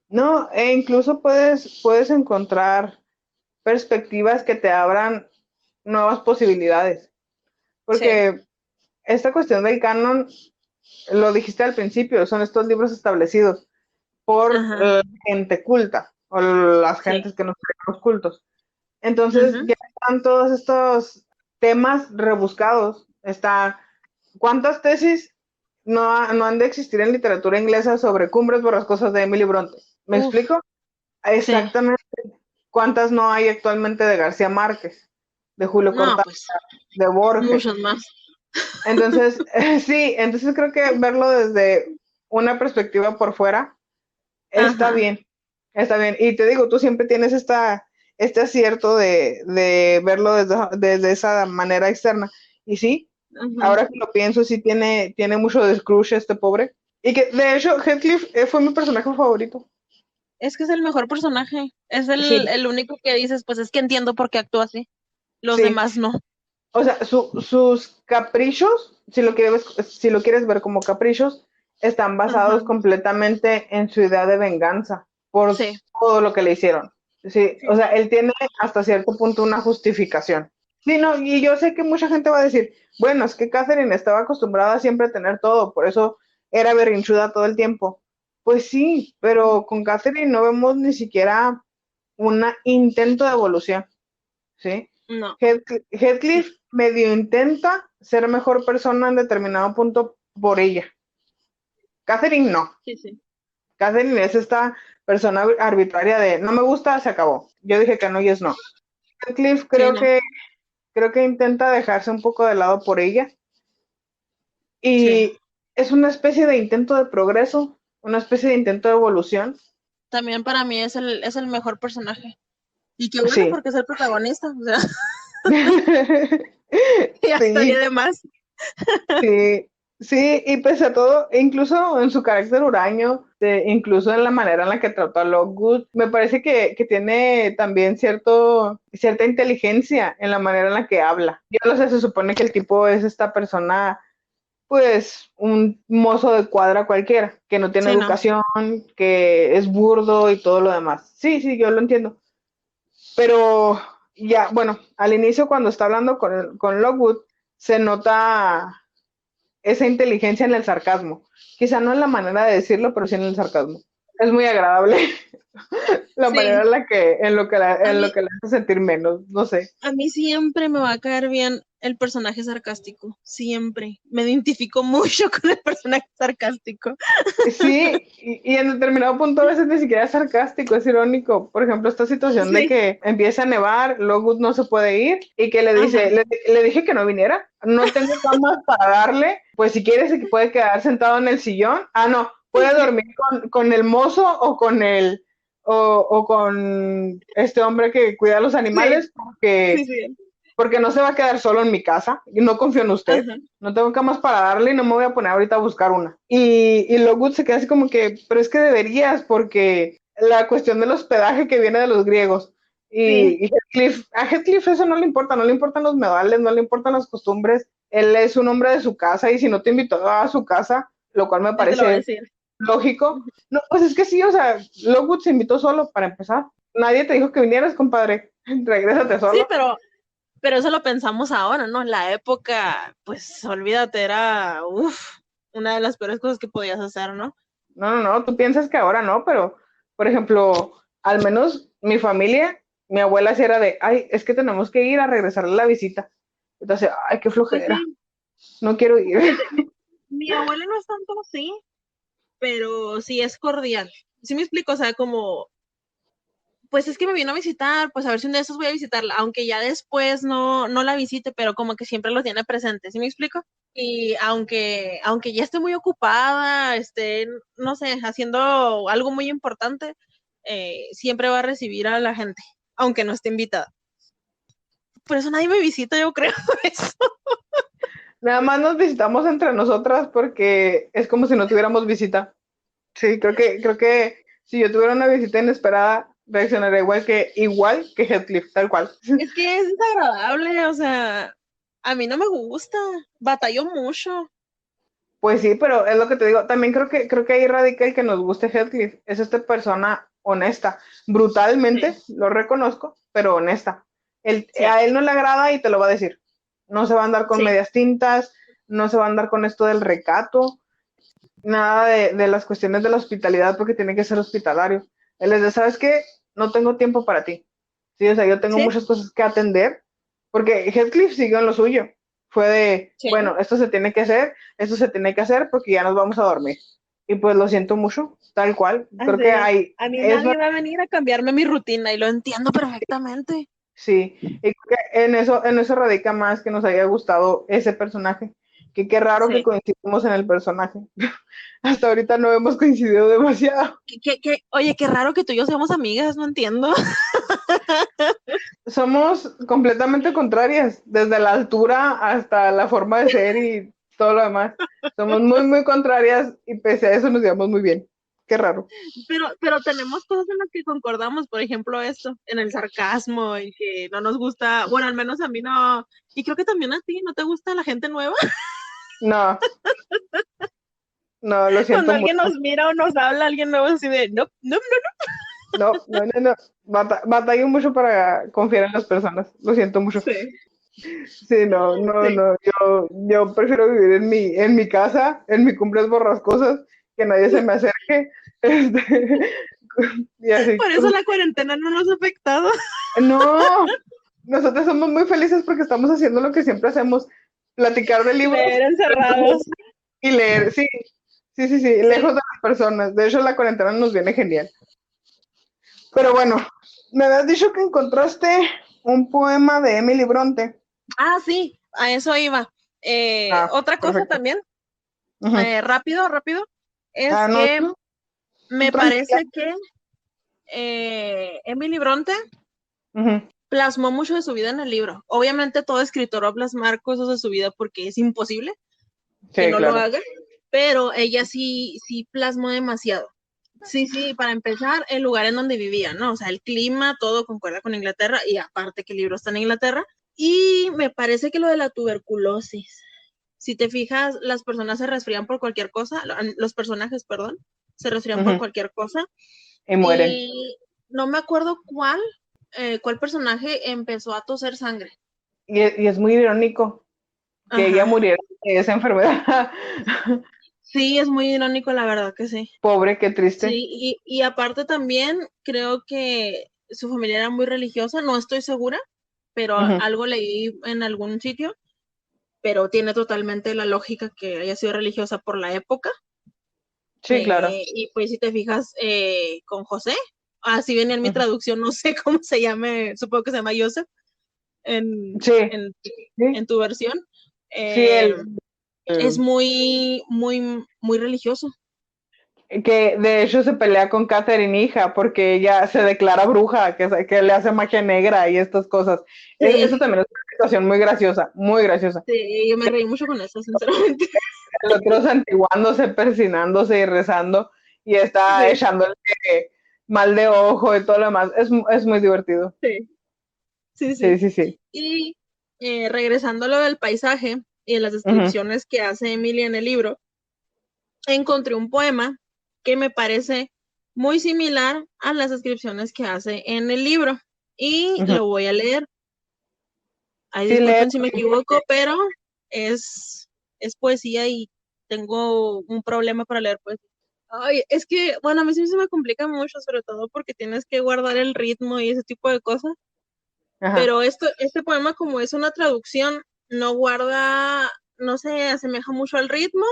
No, e incluso puedes encontrar perspectivas que te abran nuevas posibilidades. Sí. Porque esta cuestión del canon, lo dijiste al principio, son estos libros establecidos por Ajá. la gente culta o las Sí. gentes que nos creen los cultos. Entonces Ujú. ya están todos estos temas rebuscados. ¿Cuántas tesis no han de existir en literatura inglesa sobre Cumbres Borrascosas de Emily Bronte? ¿Me Uf, explico? sí. Exactamente. ¿Cuántas no hay actualmente de García Márquez, de Julio No, Cortázar, pues, de Borges? muchos más. Entonces, sí, entonces creo que verlo desde una perspectiva por fuera está Ajá. bien, está bien. Y te digo, tú siempre tienes este acierto de verlo desde esa manera externa. Y sí, Ajá. ahora que lo pienso, sí tiene mucho de Scrooge este pobre. Y que de hecho Heathcliff fue mi personaje favorito. Es que es el mejor personaje. Es Sí, el único que dices, pues es que entiendo por qué actúa así. Los sí. demás no. O sea, sus caprichos, si lo quieres ver como caprichos, están Ajá. basados completamente en su idea de venganza por Sí. todo lo que le hicieron. Sí, Sí, o sea, sí. él tiene hasta cierto punto una justificación. Sí, no, y yo sé que mucha gente va a decir, bueno, es que Catherine estaba acostumbrada siempre a tener todo, por eso era berrinchuda todo el tiempo. Pues sí, pero con Catherine no vemos ni siquiera un intento de evolución, ¿sí? No. Heathcliff medio intenta ser mejor persona en determinado punto por ella. Catherine no. Sí, sí. Catherine es esta persona arbitraria de no me gusta, se acabó. Yo dije que no y es no. Heathcliff Sí, no. creo que intenta dejarse un poco de lado por ella Sí. y es una especie de intento de progreso, una especie de intento de evolución. También para mí es el mejor personaje. Y qué bueno, Sí. porque es el protagonista, o sea, ya Sí, estaría de más. sí, sí, y pese a todo, incluso en su carácter huraño, incluso en la manera en la que trató a Lockwood, me parece que tiene también cierta inteligencia en la manera en la que habla. Yo no sé, se supone que el tipo es esta persona, pues, un mozo de cuadra cualquiera, que no tiene Sí, no. educación, que es burdo y todo lo demás. Sí, sí, yo lo entiendo. Pero ya, bueno, al inicio cuando está hablando con Lockwood, se nota esa inteligencia en el sarcasmo. Quizá no en la manera de decirlo, pero sí en el sarcasmo. Es muy agradable la manera Sí, en la que, a en lo mí, que le hace sentir menos, no sé. a mí siempre me va a caer bien el personaje sarcástico, siempre. Me identifico mucho con el personaje sarcástico. Sí, y en determinado punto a veces ni siquiera es sarcástico, es irónico. Por ejemplo, esta situación de Sí, que empieza a nevar, Lockwood no se puede ir y que le dice, ajá, le dije que no viniera, no tengo camas para darle, pues si quiere se puede quedar sentado en el sillón. Ah, no, puede sí, dormir con el mozo o con o con este hombre que cuida a los sí, animales sí, sí, porque no se va a quedar solo en mi casa y no confío en usted. ajá. No tengo camas para darle y no me voy a poner ahorita a buscar una. Y Lockwood se queda así como que, pero es que deberías porque la cuestión del hospedaje que viene de los griegos. Sí, Y a Heathcliff eso no le importa, no le importan los modales, no le importan las costumbres. Él es un hombre de su casa y si no te invitó a su casa, lo cual me sí te lo voy a parece decir. lógico. No, pues es que sí, o sea, Lockwood se invitó solo para empezar. Nadie te dijo que vinieras, compadre. Regrésate Sí, solo. pero eso lo pensamos ahora, ¿no? En la época, pues olvídate, era una de las peores cosas que podías hacer, ¿no? No, no, no, tú piensas que ahora no, pero, por ejemplo, al menos mi familia, mi abuela sí era de, ay, es que tenemos que ir a regresarle la visita. Entonces, ay, qué Pues flojera, sí, no quiero ir. fíjate, mi abuela no es tanto así, pero sí es cordial. Sí me explico, o sea, como, pues es que me vino a visitar, pues a ver si un día de esos voy a visitarla, aunque ya después no la visite, pero como que siempre lo tiene presente, ¿sí me explico? Y aunque ya esté muy ocupada, esté, no sé, haciendo algo muy importante, siempre va a recibir a la gente, aunque no esté invitada. Por eso nadie me visita, yo creo eso. Nada más nos visitamos entre nosotras porque es como si no tuviéramos visita. Sí, creo que si yo tuviera una visita inesperada, reaccionaría igual que Heathcliff, tal cual. Es que es desagradable, o sea, a mí no me gusta, batallo mucho. Pues sí, pero es lo que te digo. También creo que ahí radica el que nos guste Heathcliff. Es esta persona honesta. Brutalmente, Sí, lo reconozco, pero honesta. sí, A él no le agrada y te lo va a decir. No se va a andar con sí. medias tintas, no se va a andar con esto del recato, nada de las cuestiones de la hospitalidad porque tiene que ser hospitalario. Él les dice, ¿sabes qué? No tengo tiempo para ti. Sí, o sea, yo tengo Sí, muchas cosas que atender porque Heathcliff siguió en lo suyo. Fue de, sí. bueno, esto se tiene que hacer, esto se tiene que hacer porque ya nos vamos a dormir. Y pues lo siento mucho, tal cual. Creo Así que es. hay, A mí es nadie va a venir a cambiarme mi rutina y lo entiendo perfectamente. sí, y creo que en eso radica más que nos haya gustado ese personaje. Que qué raro que Sí. coincidimos en el personaje. Hasta ahorita no hemos coincidido demasiado. Oye, qué raro que tú y yo seamos amigas, no entiendo. Somos completamente contrarias, desde la altura hasta la forma de ser y todo lo demás. Somos muy, muy contrarias y pese a eso nos llevamos muy bien. Qué raro. Pero tenemos cosas en las que concordamos, por ejemplo, esto, en el sarcasmo y que no nos gusta, bueno, al menos a mí no, y creo que también a ti, ¿no te gusta la gente nueva? No, no, lo Cuando siento mucho. alguien nos mira o nos habla, alguien nuevo así de, no, no, no. No, no, no, no. Batallo mucho para confiar en las personas. Lo siento mucho. Sí, Sí, no, no, sí. no. Yo prefiero vivir en mi casa, en mi cumbres borrascosas, que nadie se me acerque. Este, y así. Por eso la cuarentena no nos ha afectado. No, nosotros somos muy felices porque estamos haciendo lo que siempre hacemos, platicar de libros Leer encerrados. y leer, sí, sí, sí, sí, lejos Sí. de las personas. De hecho, la cuarentena nos viene genial. Pero bueno, me habías dicho que encontraste un poema de Emily Bronte. Ah, sí, a eso iba. Ah, Otra cosa perfecto. también, Ujú. rápido, Ah, es no, que no. Me Tranquila. parece que Emily Bronte Ujú. plasmó mucho de su vida en el libro. Obviamente todo escritor va a plasmar cosas de su vida porque es imposible que Sí, no lo claro. haga, pero ella sí plasmó demasiado. Sí, para empezar, el lugar en donde vivía, ¿no? O sea, el clima, todo concuerda con Inglaterra, y aparte que el libro está en Inglaterra. Y me parece que lo de la tuberculosis, si te fijas, las personas se resfrían por cualquier cosa, los personajes, perdón, se resfrían por Ujú. cualquier cosa. Y mueren. Y no me acuerdo cuál personaje empezó a toser sangre. Y es muy irónico que ella Ajá. muriera de esa enfermedad. Sí, es muy irónico, la verdad que sí. Pobre, qué triste. Sí, y aparte también creo que su familia era muy religiosa, no estoy segura, pero Ujú. algo leí en algún sitio, pero tiene totalmente la lógica que haya sido religiosa por la época. Sí, claro. Y pues si te fijas con José, así venía en mi Ujú. traducción, no sé cómo se llame, supongo que se llama Joseph en, Sí, en, sí, en tu versión, sí, eh, es muy, muy, muy religioso. que de hecho se pelea con Catherine hija porque ella se declara bruja, que le hace magia negra y estas cosas. Eso Sí, también es una situación muy graciosa, muy graciosa. sí, yo me reí mucho con eso, sinceramente. El otro santiguándose, persinándose y rezando y está Sí, echándole mal de ojo y todo lo demás. Es muy divertido. sí, sí, Sí, sí. sí, sí. Y regresando a lo del paisaje y en las Ujú, descripciones que hace Emilia en el libro, encontré un poema que me parece muy similar a las descripciones que hace en el libro. Y ujú. lo voy a leer. Ay, Sí, lee. disculpen si me equivoco, pero es, es poesía y tengo un problema para leer poesía. Ay, es que, bueno, a mí sí se me complica mucho, sobre todo porque tienes que guardar el ritmo y ese tipo de cosas. Ajá. Pero este poema, como es una traducción, no guarda, no se asemeja mucho al ritmo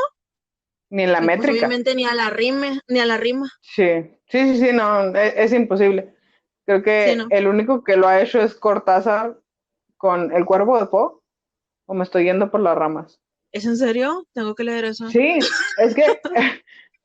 Ni en la y pues métrica. obviamente ni a la rima. Sí, sí, sí, sí, no, es imposible. Creo Sí, que no. el único que lo ha hecho es Cortázar con El Cuervo de Poe, o me estoy yendo por las ramas. ¿Es en serio? Tengo que leer eso. Sí, es que,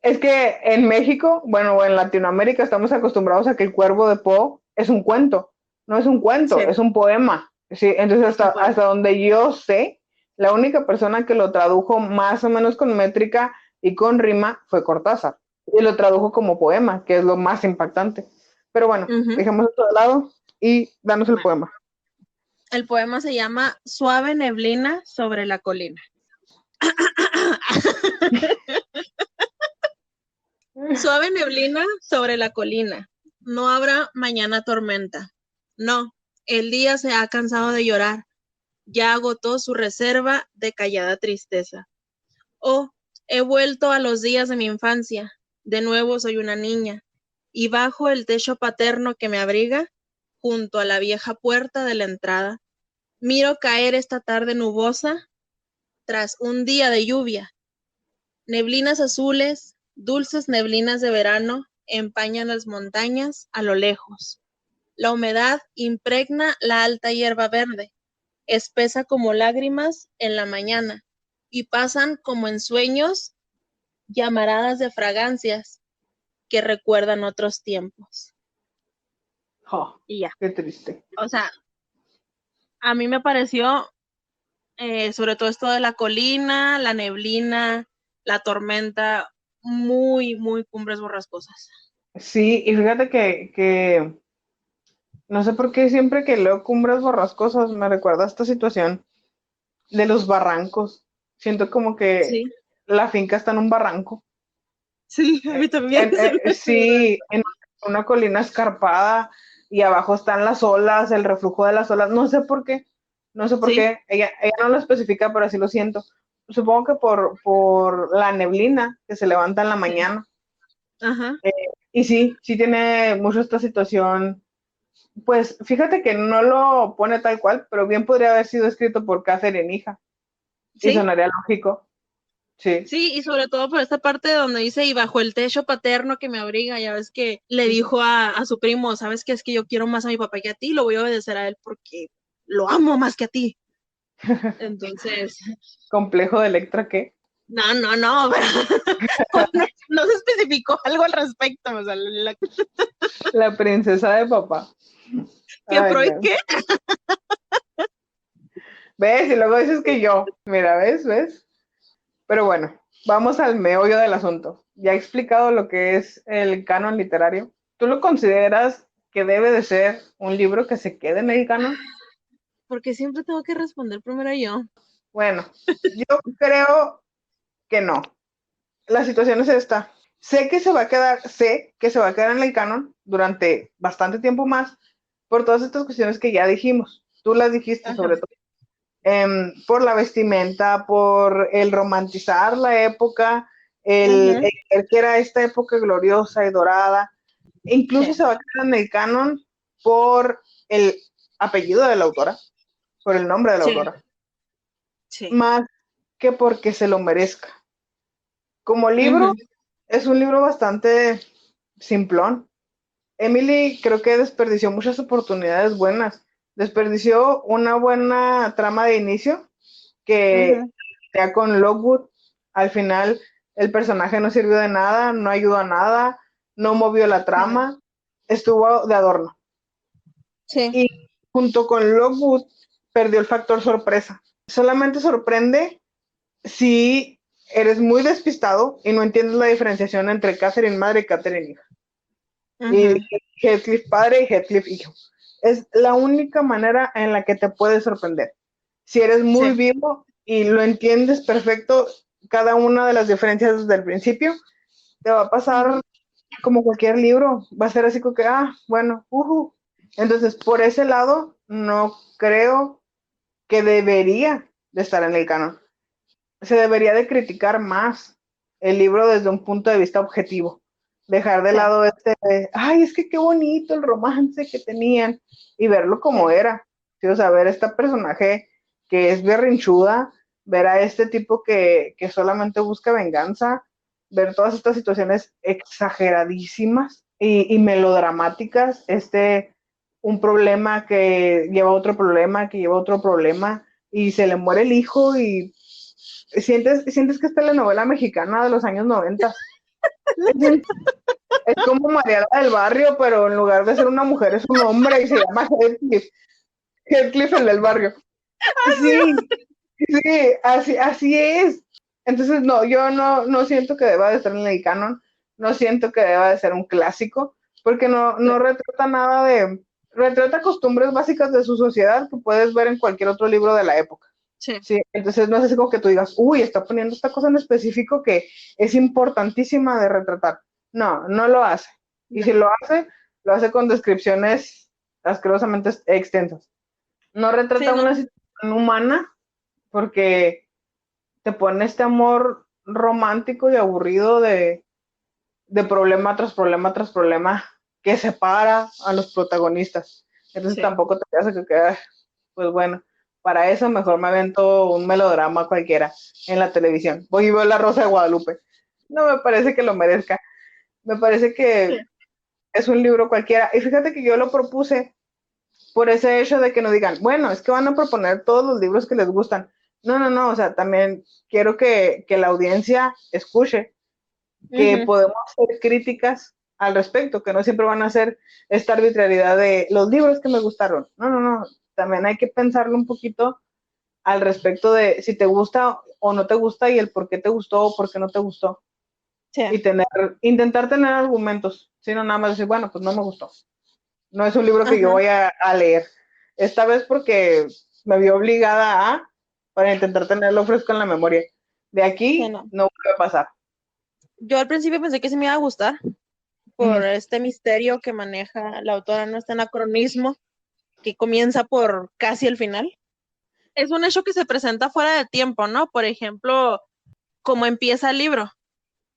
es que en México, bueno, o en Latinoamérica estamos acostumbrados a que El Cuervo de Poe es un cuento, no es un Sí, cuento, es un poema. Sí, entonces es un poema. hasta donde yo sé, la única persona que lo tradujo más o menos con métrica y con rima fue Cortázar. Y lo tradujo como poema, que es lo más impactante. Pero bueno, Ujú. dejemos esto de lado y danos el Bueno, poema. el poema se llama Suave neblina sobre la colina. Suave neblina sobre la colina. No habrá mañana tormenta. No, el día se ha cansado de llorar. Ya agotó su reserva de callada tristeza. Oh, he vuelto a los días de mi infancia. De nuevo soy una niña. Y bajo el techo paterno que me abriga, junto a la vieja puerta de la entrada, miro caer esta tarde nubosa tras un día de lluvia. Neblinas azules, dulces neblinas de verano, empañan las montañas a lo lejos. La humedad impregna la alta hierba verde, espesa como lágrimas en la mañana, y pasan como en sueños llamaradas de fragancias que recuerdan otros tiempos. Oh, Y ya. qué triste. O sea, a mí me pareció, sobre todo esto de la colina, la neblina, la tormenta, muy, muy Cumbres Borrascosas. Sí, y fíjate que no sé por qué siempre que leo Cumbres Borrascosas me recuerda a esta situación de los barrancos. Siento como que Sí, la finca está en un barranco. sí, a mí también se me figura. Sí, en una colina escarpada y abajo están las olas, el reflujo de las olas. No sé por qué, no sé por Sí, qué. Ella no lo especifica, pero así lo siento. Supongo que por la neblina que se levanta en la sí, mañana. ajá. Y sí, sí tiene mucho esta situación. Pues fíjate que no lo pone tal cual, pero bien podría haber sido escrito por Catherine hija. Y Sí, sonaría lógico. Sí. sí, y sobre todo por esta parte donde dice, y bajo el techo paterno que me abriga, ya ves que le dijo a su primo, ¿sabes qué? Es que yo quiero más a mi papá que a ti, lo voy a obedecer a él porque lo amo más que a ti. Entonces, Complejo de Electra, ¿qué? No, no se especificó algo al respecto, o sea, La princesa de papá. ¿qué Ay, pro y no. qué? ¿Ves? Y luego dices que yo. Mira, ¿ves? Pero bueno, vamos al meollo del asunto. Ya he explicado lo que es el canon literario. ¿Tú lo consideras que debe de ser un libro que se quede en el canon? Porque siempre tengo que responder primero yo. Bueno, yo creo que no. La situación es esta. Sé que se va a quedar en el canon durante bastante tiempo más por todas estas cuestiones que ya dijimos. Tú las dijiste Ajá. sobre todo. Por la vestimenta, por el romantizar la época, Ujú. el ver que era esta época gloriosa y dorada. Incluso Sí, se va a quedar en el canon por el apellido de la autora, por el nombre de la sí, autora, sí. más que porque se lo merezca. Como libro, Ujú. es un libro bastante simplón. Emily creo que desperdició muchas oportunidades buenas. Desperdició una buena trama de inicio que Ujú. ya con Lockwood, al final el personaje no sirvió de nada, no ayudó a nada, no movió la Sí, trama, estuvo de adorno. sí, Y junto con Lockwood perdió el factor sorpresa. Solamente sorprende si eres muy despistado y no entiendes la diferenciación entre Catherine madre y Catherine hija. Y ujú. Heathcliff padre y Heathcliff hijo. Es la única manera en la que te puede sorprender. Si eres muy Sí, vivo y lo entiendes perfecto, cada una de las diferencias desde el principio, te va a pasar ujú. como cualquier libro. Va a ser así como que, bueno, Entonces, por ese lado, no creo que debería de estar en el canon. Se debería de criticar más el libro desde un punto de vista objetivo. Dejar de Sí, lado ay, es que qué bonito el romance que tenían y verlo sí, como era. ¿Sí? O sea, ver a esta personaje que es berrinchuda, ver a este tipo que solamente busca venganza, ver todas estas situaciones exageradísimas y melodramáticas, un problema que lleva a otro problema, que lleva a otro problema, y se le muere el hijo y sientes que es telenovela mexicana de los años 90. Es, es como Mariela del Barrio, pero en lugar de ser una mujer es un hombre y se llama Heathcliff. Heathcliff el del barrio. Sí, sí, así es. Entonces, no, yo no siento que deba de estar en el canon, no siento que deba de ser un clásico, porque no retrata nada retrata costumbres básicas de su sociedad que puedes ver en cualquier otro libro de la época. sí, Sí, entonces no es así como que tú digas, uy, está poniendo esta cosa en específico que es importantísima de retratar. No lo hace. Y no. si lo hace con descripciones asquerosamente extensas. No Sí, retrata no. una situación humana porque te pone este amor romántico y aburrido de problema tras problema tras problema que separa a los protagonistas. Entonces Sí, tampoco te hace que quede, pues bueno, para eso mejor me avento un melodrama cualquiera en la televisión. Voy y veo La Rosa de Guadalupe. No me parece que lo merezca. Me parece sí. que es un libro cualquiera. Y fíjate que yo lo propuse por ese hecho de que no digan, bueno, es que van a proponer todos los libros que les gustan. No, o sea, también quiero que la audiencia escuche que Ujú. podemos hacer críticas al respecto, que no siempre van a ser esta arbitrariedad de los libros que me gustaron. No, también hay que pensarlo un poquito al respecto de si te gusta o no te gusta y el por qué te gustó o por qué no te gustó. Sí, Y intentar tener argumentos, sino nada más decir, bueno, pues no me gustó. No es un libro que yo ajá, voy a leer. Esta vez porque me vi obligada para intentar tenerlo fresco en la memoria. De sí, aquí no. no vuelve a pasar. Yo al principio pensé que sí me iba a gustar por Ujú. este misterio que maneja la autora, no este anacronismo que comienza por casi el final. Es un hecho que se presenta fuera de tiempo, ¿no? Por ejemplo, cómo empieza el libro,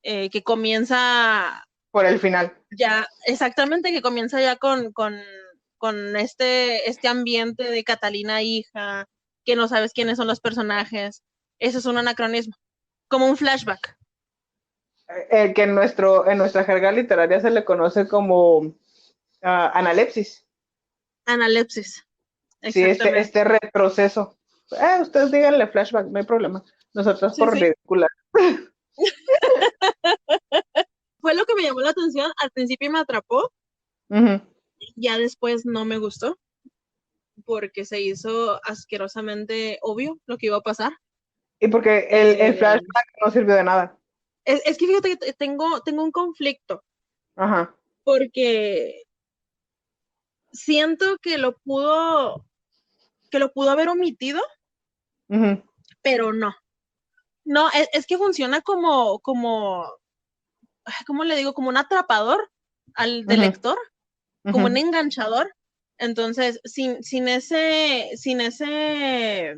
que comienza Por el final. ya, exactamente, que comienza ya con este ambiente de Catalina hija, que no sabes quiénes son los personajes. Eso es un anacronismo, como un flashback. El que en nuestra jerga literaria se le conoce como analepsis. Analepsis, Sí, exactamente. este retroceso. Ustedes díganle flashback, no hay problema. Nosotros Sí, por sí. ridícula. fue lo que me llamó la atención. Al principio me atrapó, Ujú. ya después no me gustó, porque se hizo asquerosamente obvio lo que iba a pasar. Y porque el Eh, flashback no sirvió de nada. es que fíjate que tengo un conflicto, Ajá. porque siento que lo pudo haber omitido, Ujú, pero no. No, es que funciona ¿cómo le digo? Como un atrapador del ujú, lector, como un ujú. enganchador. Entonces, sin ese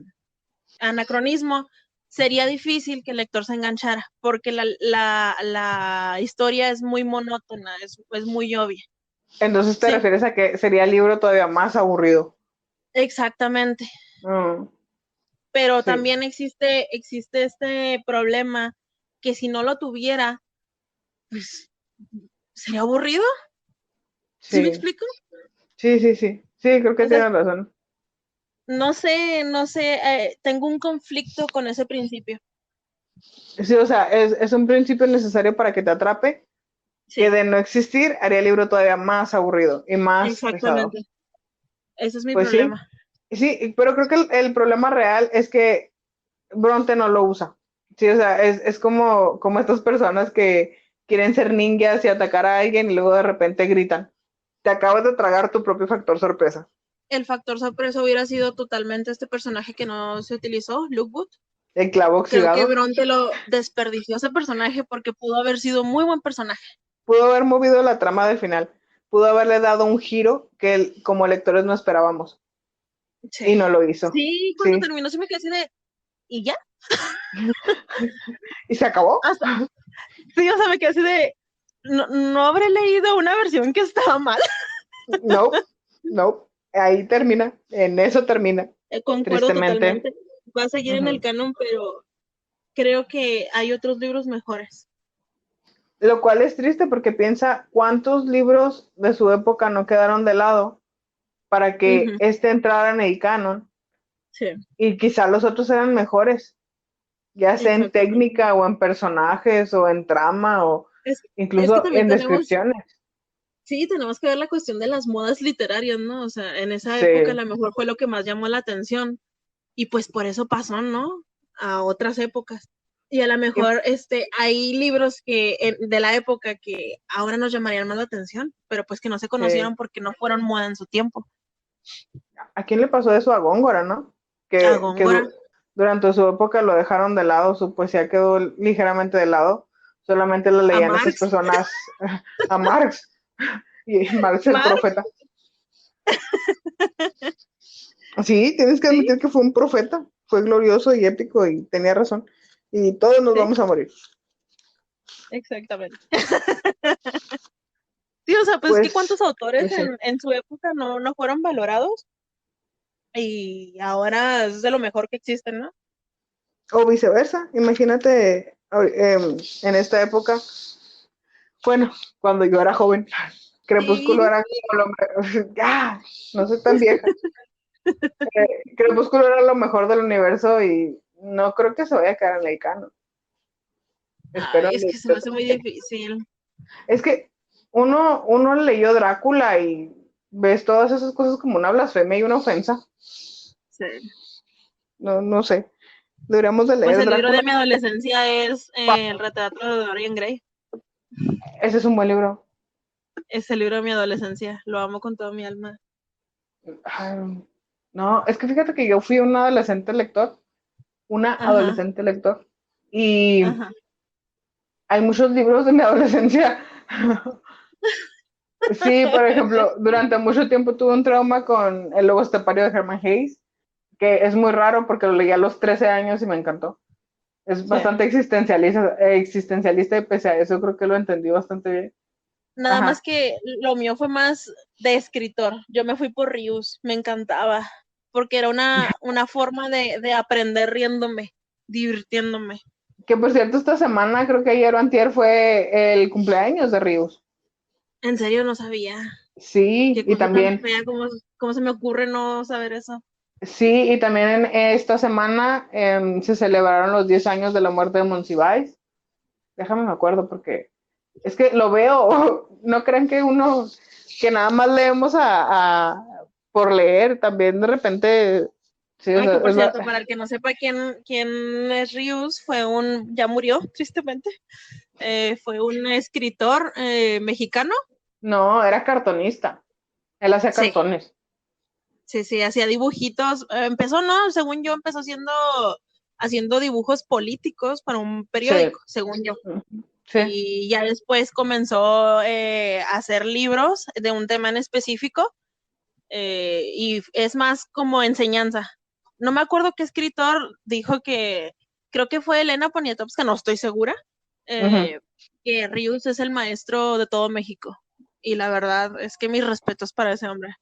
anacronismo, sería difícil que el lector se enganchara, porque la historia es muy monótona, es muy obvia. Entonces te Sí, refieres a que sería el libro todavía más aburrido. exactamente. Mm, Pero sí, también existe este problema que si no lo tuviera, pues sería aburrido. ¿Sí me sí, explico? sí, sí, sí. Sí, creo que O sea, tienes razón. no sé, tengo un conflicto con ese principio. Sí, o sea, es un principio necesario para que te atrape, que Sí, de no existir haría el libro todavía más aburrido y más pesado. exactamente. Ese es mi Pues sí, problema. sí, pero creo que el problema real es que Bronte no lo usa. Sí, o sea, es como estas personas que quieren ser ninjas y atacar a alguien y luego de repente gritan. Te acabas de tragar tu propio factor sorpresa. El factor sorpresa hubiera sido totalmente este personaje que no se utilizó, Lookwood. El clavo Creo que oxidado. Bronte lo desperdició ese personaje porque pudo haber sido muy buen personaje. Pudo haber movido la trama del final. Pudo haberle dado un giro que como lectores no esperábamos. Y Sí. no lo hizo. Sí, cuando Sí. terminó se me quedé así de, ¿y ya? Y se acabó. Hasta, sí, o sea, me quedé así de, no habré leído una versión que estaba mal. No, no. Ahí termina. En eso termina. Concuerdo Tristemente. totalmente. Va a seguir en el Ujú. canon, pero creo que hay otros libros mejores. Lo cual es triste porque piensa cuántos libros de su época no quedaron de lado para que Ujú, este entrara en el canon sí, y quizá los otros eran mejores, ya sea en exactamente. técnica o en personajes o en trama o Es que incluso también en descripciones. sí, tenemos que ver la cuestión de las modas literarias, ¿no? O sea, en esa época a Sí. lo mejor fue lo que más llamó la atención y pues por eso pasó, ¿no? A otras épocas. Y a lo Y mejor hay libros de la época que ahora nos llamarían más la atención, pero pues que no se sí. conocieron porque no fueron moda en su tiempo. ¿A quién le pasó eso? A Góngora, ¿no? A Que Góngora, durante su época lo dejaron de lado, su poesía quedó ligeramente de lado, solamente lo a leían esas Marx, personas, a Marx, y Marx el Marx, profeta. Sí, tienes que sí, admitir que fue un profeta, fue glorioso y épico y tenía razón. Y todos nos sí, vamos a morir. exactamente. Sí, o sea, pues que cuántos autores Pues sí. en su época no fueron valorados y ahora es de lo mejor que existen, ¿no? O viceversa, imagínate en esta época, bueno, cuando yo era joven, Crepúsculo Sí, era como lo ya, no soy tan vieja. Crepúsculo era lo mejor del universo y no creo que se vaya a quedar en el canon. Espero ay, es que se me hace muy que difícil. es que uno leyó Drácula y ves todas esas cosas como una blasfemia y una ofensa. Sí. No, no sé. Deberíamos de Pues leer el libro Drácula. de mi adolescencia es El retrato de Dorian Gray. Ese es un buen libro. Es el libro de mi adolescencia. Lo amo con toda mi alma. Ay, no, es que fíjate que yo fui un adolescente lector, una Ajá, adolescente lector, y ajá. hay muchos libros de mi adolescencia. Sí, por ejemplo, durante mucho tiempo tuve un trauma con El lobo estepario de Herman Hayes, que es muy raro porque lo leí a los 13 años y me encantó. Es Sí. bastante existencialista y pese a eso creo que lo entendí bastante bien. Nada más Ajá. que lo mío fue más de escritor. Yo me fui por Rius. Me encantaba. Porque era una forma de aprender riéndome, divirtiéndome. Que por cierto, esta semana, creo que ayer o antier, fue el cumpleaños de Rius. En serio, no sabía. Sí, Qué y cosa tan también, fea. ¿Cómo se me ocurre no saber eso? sí, y también en esta semana se celebraron los 10 años de la muerte de Monsiváis. Déjame me acuerdo porque Es que lo veo, no crean que uno, que nada más leemos por leer, también de repente, sí, o Ay, sea, que por cierto, para el que no sepa quién es Rius, ya murió, tristemente. Fue un escritor mexicano. no, era cartonista, él hacía Sí, cartones. sí, hacía dibujitos. Empezó, ¿no? Según yo, empezó haciendo dibujos políticos para un Sí, periódico, según yo. sí, Y ya después comenzó a hacer libros de un tema en específico y es más como enseñanza. No me acuerdo qué escritor dijo creo que fue Elena Poniatowska, no estoy segura, ujú. eh, que Rius es el maestro de todo México. Y la verdad es que mis respetos para ese hombre.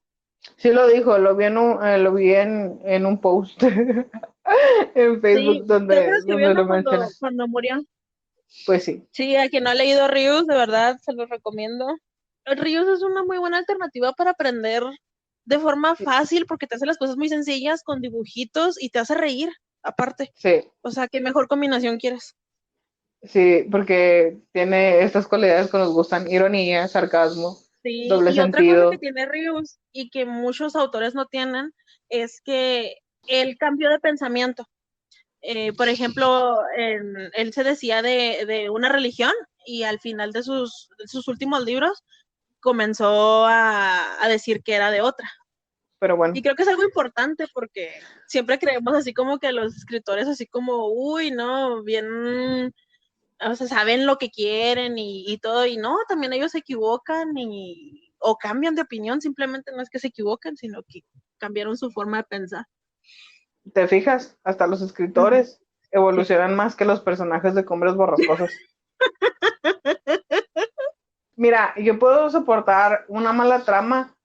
Sí lo dijo, lo vi en un post en Facebook Sí, creo que lo escribió, donde ¿no? lo menciona. Cuando murió. Pues sí, Sí, a quien no ha leído Rius, de verdad, se lo recomiendo. Rius es una muy buena alternativa para aprender de forma fácil porque te hace las cosas muy sencillas con dibujitos y te hace reír, aparte. sí, O sea, ¿qué mejor combinación quieres? sí, porque tiene estas cualidades que nos gustan, ironía, sarcasmo, Sí, doble y otra cosa que sentido. tiene Rius y que muchos autores no tienen es que él cambió de pensamiento. Por ejemplo, él se decía de una religión y al final de sus últimos libros comenzó a decir que era de otra. Pero Y bueno, creo que es algo importante porque siempre creemos así como que los escritores así como, uy, no, bien, o sea, saben lo que quieren y todo, y no, también ellos se equivocan o cambian de opinión, simplemente no es que se equivoquen, sino que cambiaron su forma de pensar. te fijas, hasta los Ujú. escritores Sí. evolucionan más que los personajes de Cumbres Borrascosas. Mira, yo puedo soportar una mala trama,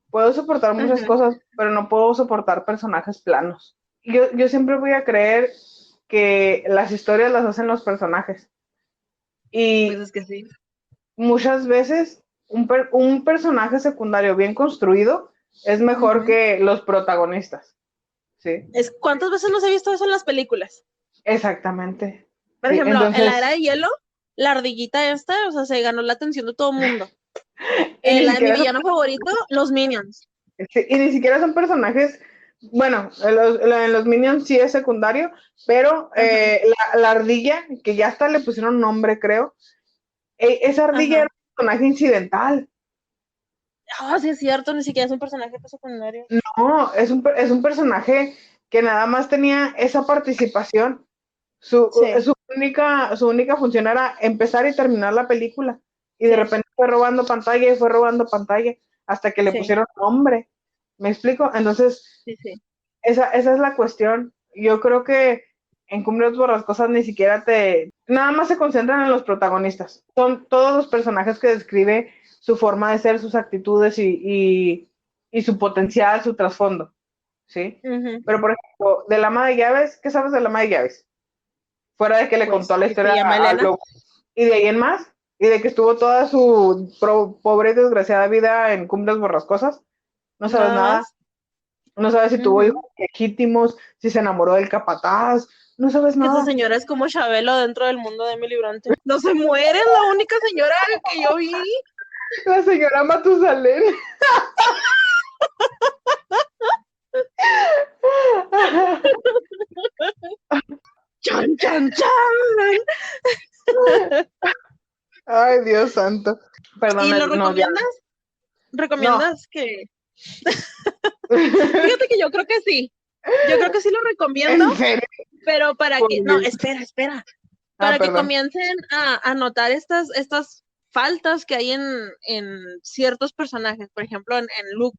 puedo soportar muchas Ujú. cosas, pero no puedo soportar personajes planos. Yo siempre voy a creer que las historias las hacen los personajes. Pues Y es que sí. muchas veces un personaje secundario bien construido es mejor Ujú. que los protagonistas. ¿Sí? ¿Cuántas veces nos he visto eso en las películas? Exactamente. Por Sí, ejemplo, en la era entonces, de hielo, la ardillita esta, o sea, se ganó la atención de todo el mundo. y ni Mi siquiera son, villano favorito, los Minions. sí, y ni siquiera son personajes, bueno, en los Minions sí es secundario, pero Ajá, la ardilla, que ya hasta le pusieron nombre, creo, esa ardilla ajá. era un personaje incidental. Ah, sí es cierto, ni siquiera es un personaje secundario. No, es un personaje que nada más tenía esa participación. Su, Sí, su única función era empezar y terminar la película. Y de sí, repente fue robando pantalla y fue robando pantalla hasta que le sí, pusieron nombre. ¿Me explico? Entonces, sí, sí. esa es la cuestión. Yo creo que en Cumbres Borrascosas ni siquiera nada más se concentran en los protagonistas. Son todos los personajes que describe su forma de ser, sus actitudes y su potencial, su trasfondo. ¿Sí? Ujú. Pero, por ejemplo, de la ama de llaves, ¿qué sabes de la ama de llaves? Fuera de que le contó Pues la que se historia llama a Elena. Lobo. Y de ahí en más, y de que estuvo toda su pobre y desgraciada vida en Cumbres Borrascosas, no sabes Nada nada. más. No sabes si tuvo hijos Ujú. legítimos, si se enamoró del capataz, no sabes Que esa nada. señora es como Chabelo dentro del mundo de Emily Bronte. No se muere, es la única señora que yo vi. La señora Matusalén. ¡Chan, chan, chan! Ay, Dios santo. ¿Y lo Perdón, no, ya. recomiendas? No. ¿Recomiendas que...? Fíjate que yo creo que sí. Yo creo que sí lo recomiendo, ¿En serio? pero para Por que... No, Dios. espera. Ah, Para que perdón. comiencen a notar estas faltas que hay en ciertos personajes. Por ejemplo, en Luke.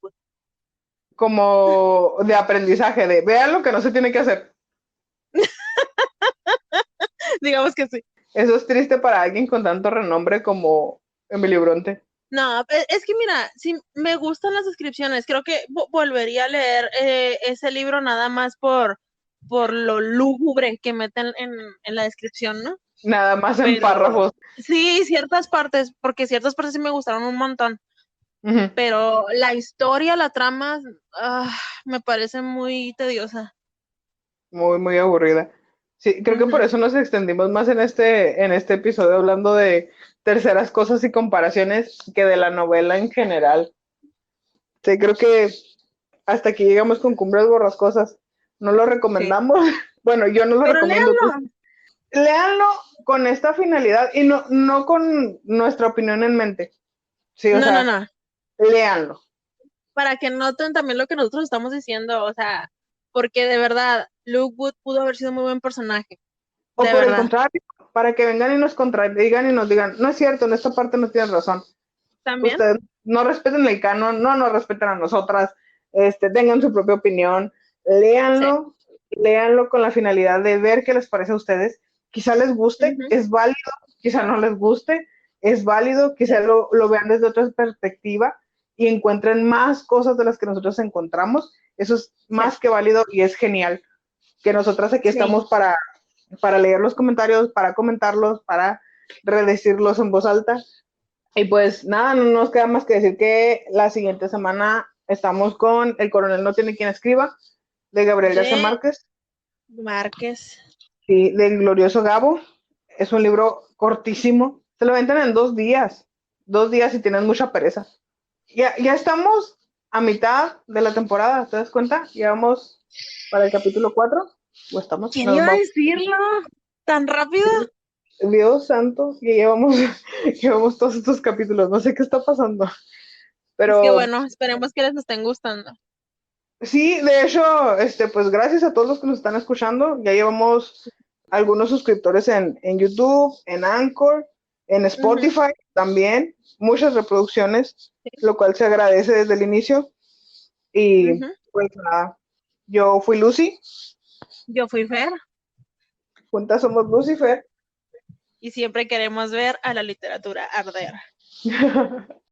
Como de aprendizaje, de vean lo que no se tiene que hacer. Digamos que sí. Eso es triste para alguien con tanto renombre como Emily Bronte. No, es que mira, sí me gustan las descripciones. Creo que volvería a leer ese libro nada más por lo lúgubre que meten en la descripción, ¿no? Nada más en Pero párrafos. sí, ciertas partes, porque ciertas partes sí me gustaron un montón. Ujú. Pero la historia, la trama, me parece muy tediosa. Muy, muy aburrida. Sí, creo que por eso nos extendimos más en este episodio hablando de terceras cosas y comparaciones que de la novela en general. Sí, creo que hasta aquí llegamos con Cumbres Borrascosas. No lo Sí. recomendamos. Bueno, yo no lo Pero recomiendo. Tú léanlo. léanlo con esta finalidad y no con nuestra opinión en mente. Sí, o No, no, sea, no. léanlo. Para que noten también lo que nosotros estamos diciendo, o sea, porque de verdad, Luke Wood pudo haber sido muy buen personaje, O de por el verdad. contrario, para que vengan y nos contradigan y nos digan, no es cierto, en esta parte no tienes razón. También, Ustedes no respeten el canon, no nos respetan a nosotras, tengan su propia opinión, sí. léanlo con la finalidad de ver qué les parece a ustedes. Quizá les guste, Ujú, es válido, quizá no les guste, es válido, sí, quizá lo vean desde otra perspectiva y encuentren más cosas de las que nosotros encontramos. Eso es sí, más que válido y es genial. Que nosotras aquí sí. estamos para leer los comentarios, para comentarlos, para redecirlos en voz alta. Y pues nada, no nos queda más que decir que la siguiente semana estamos con El Coronel no tiene quien escriba, de Gabriel García De Márquez Márquez. y del glorioso Gabo. Es un libro cortísimo, se lo ventan en 2 días y tienen mucha pereza. Ya estamos a mitad de la temporada, ¿te das cuenta? Ya vamos para el capítulo 4, o estamos, ¿Quién no, iba a vamos. decirlo? ¿Tan rápido? Dios santo, que llevamos, llevamos todos estos capítulos, no sé qué está pasando, Es que pero bueno, esperemos que les estén gustando. sí, de hecho, pues gracias a todos los que nos están escuchando. Ya llevamos algunos suscriptores en YouTube, en Anchor, en Ujú, Spotify también, muchas reproducciones, sí. lo cual se agradece desde el inicio. Y Ujú. pues nada, yo fui Lucy, Yo fui Fer juntas somos Lucifer. y siempre queremos ver a la literatura arder.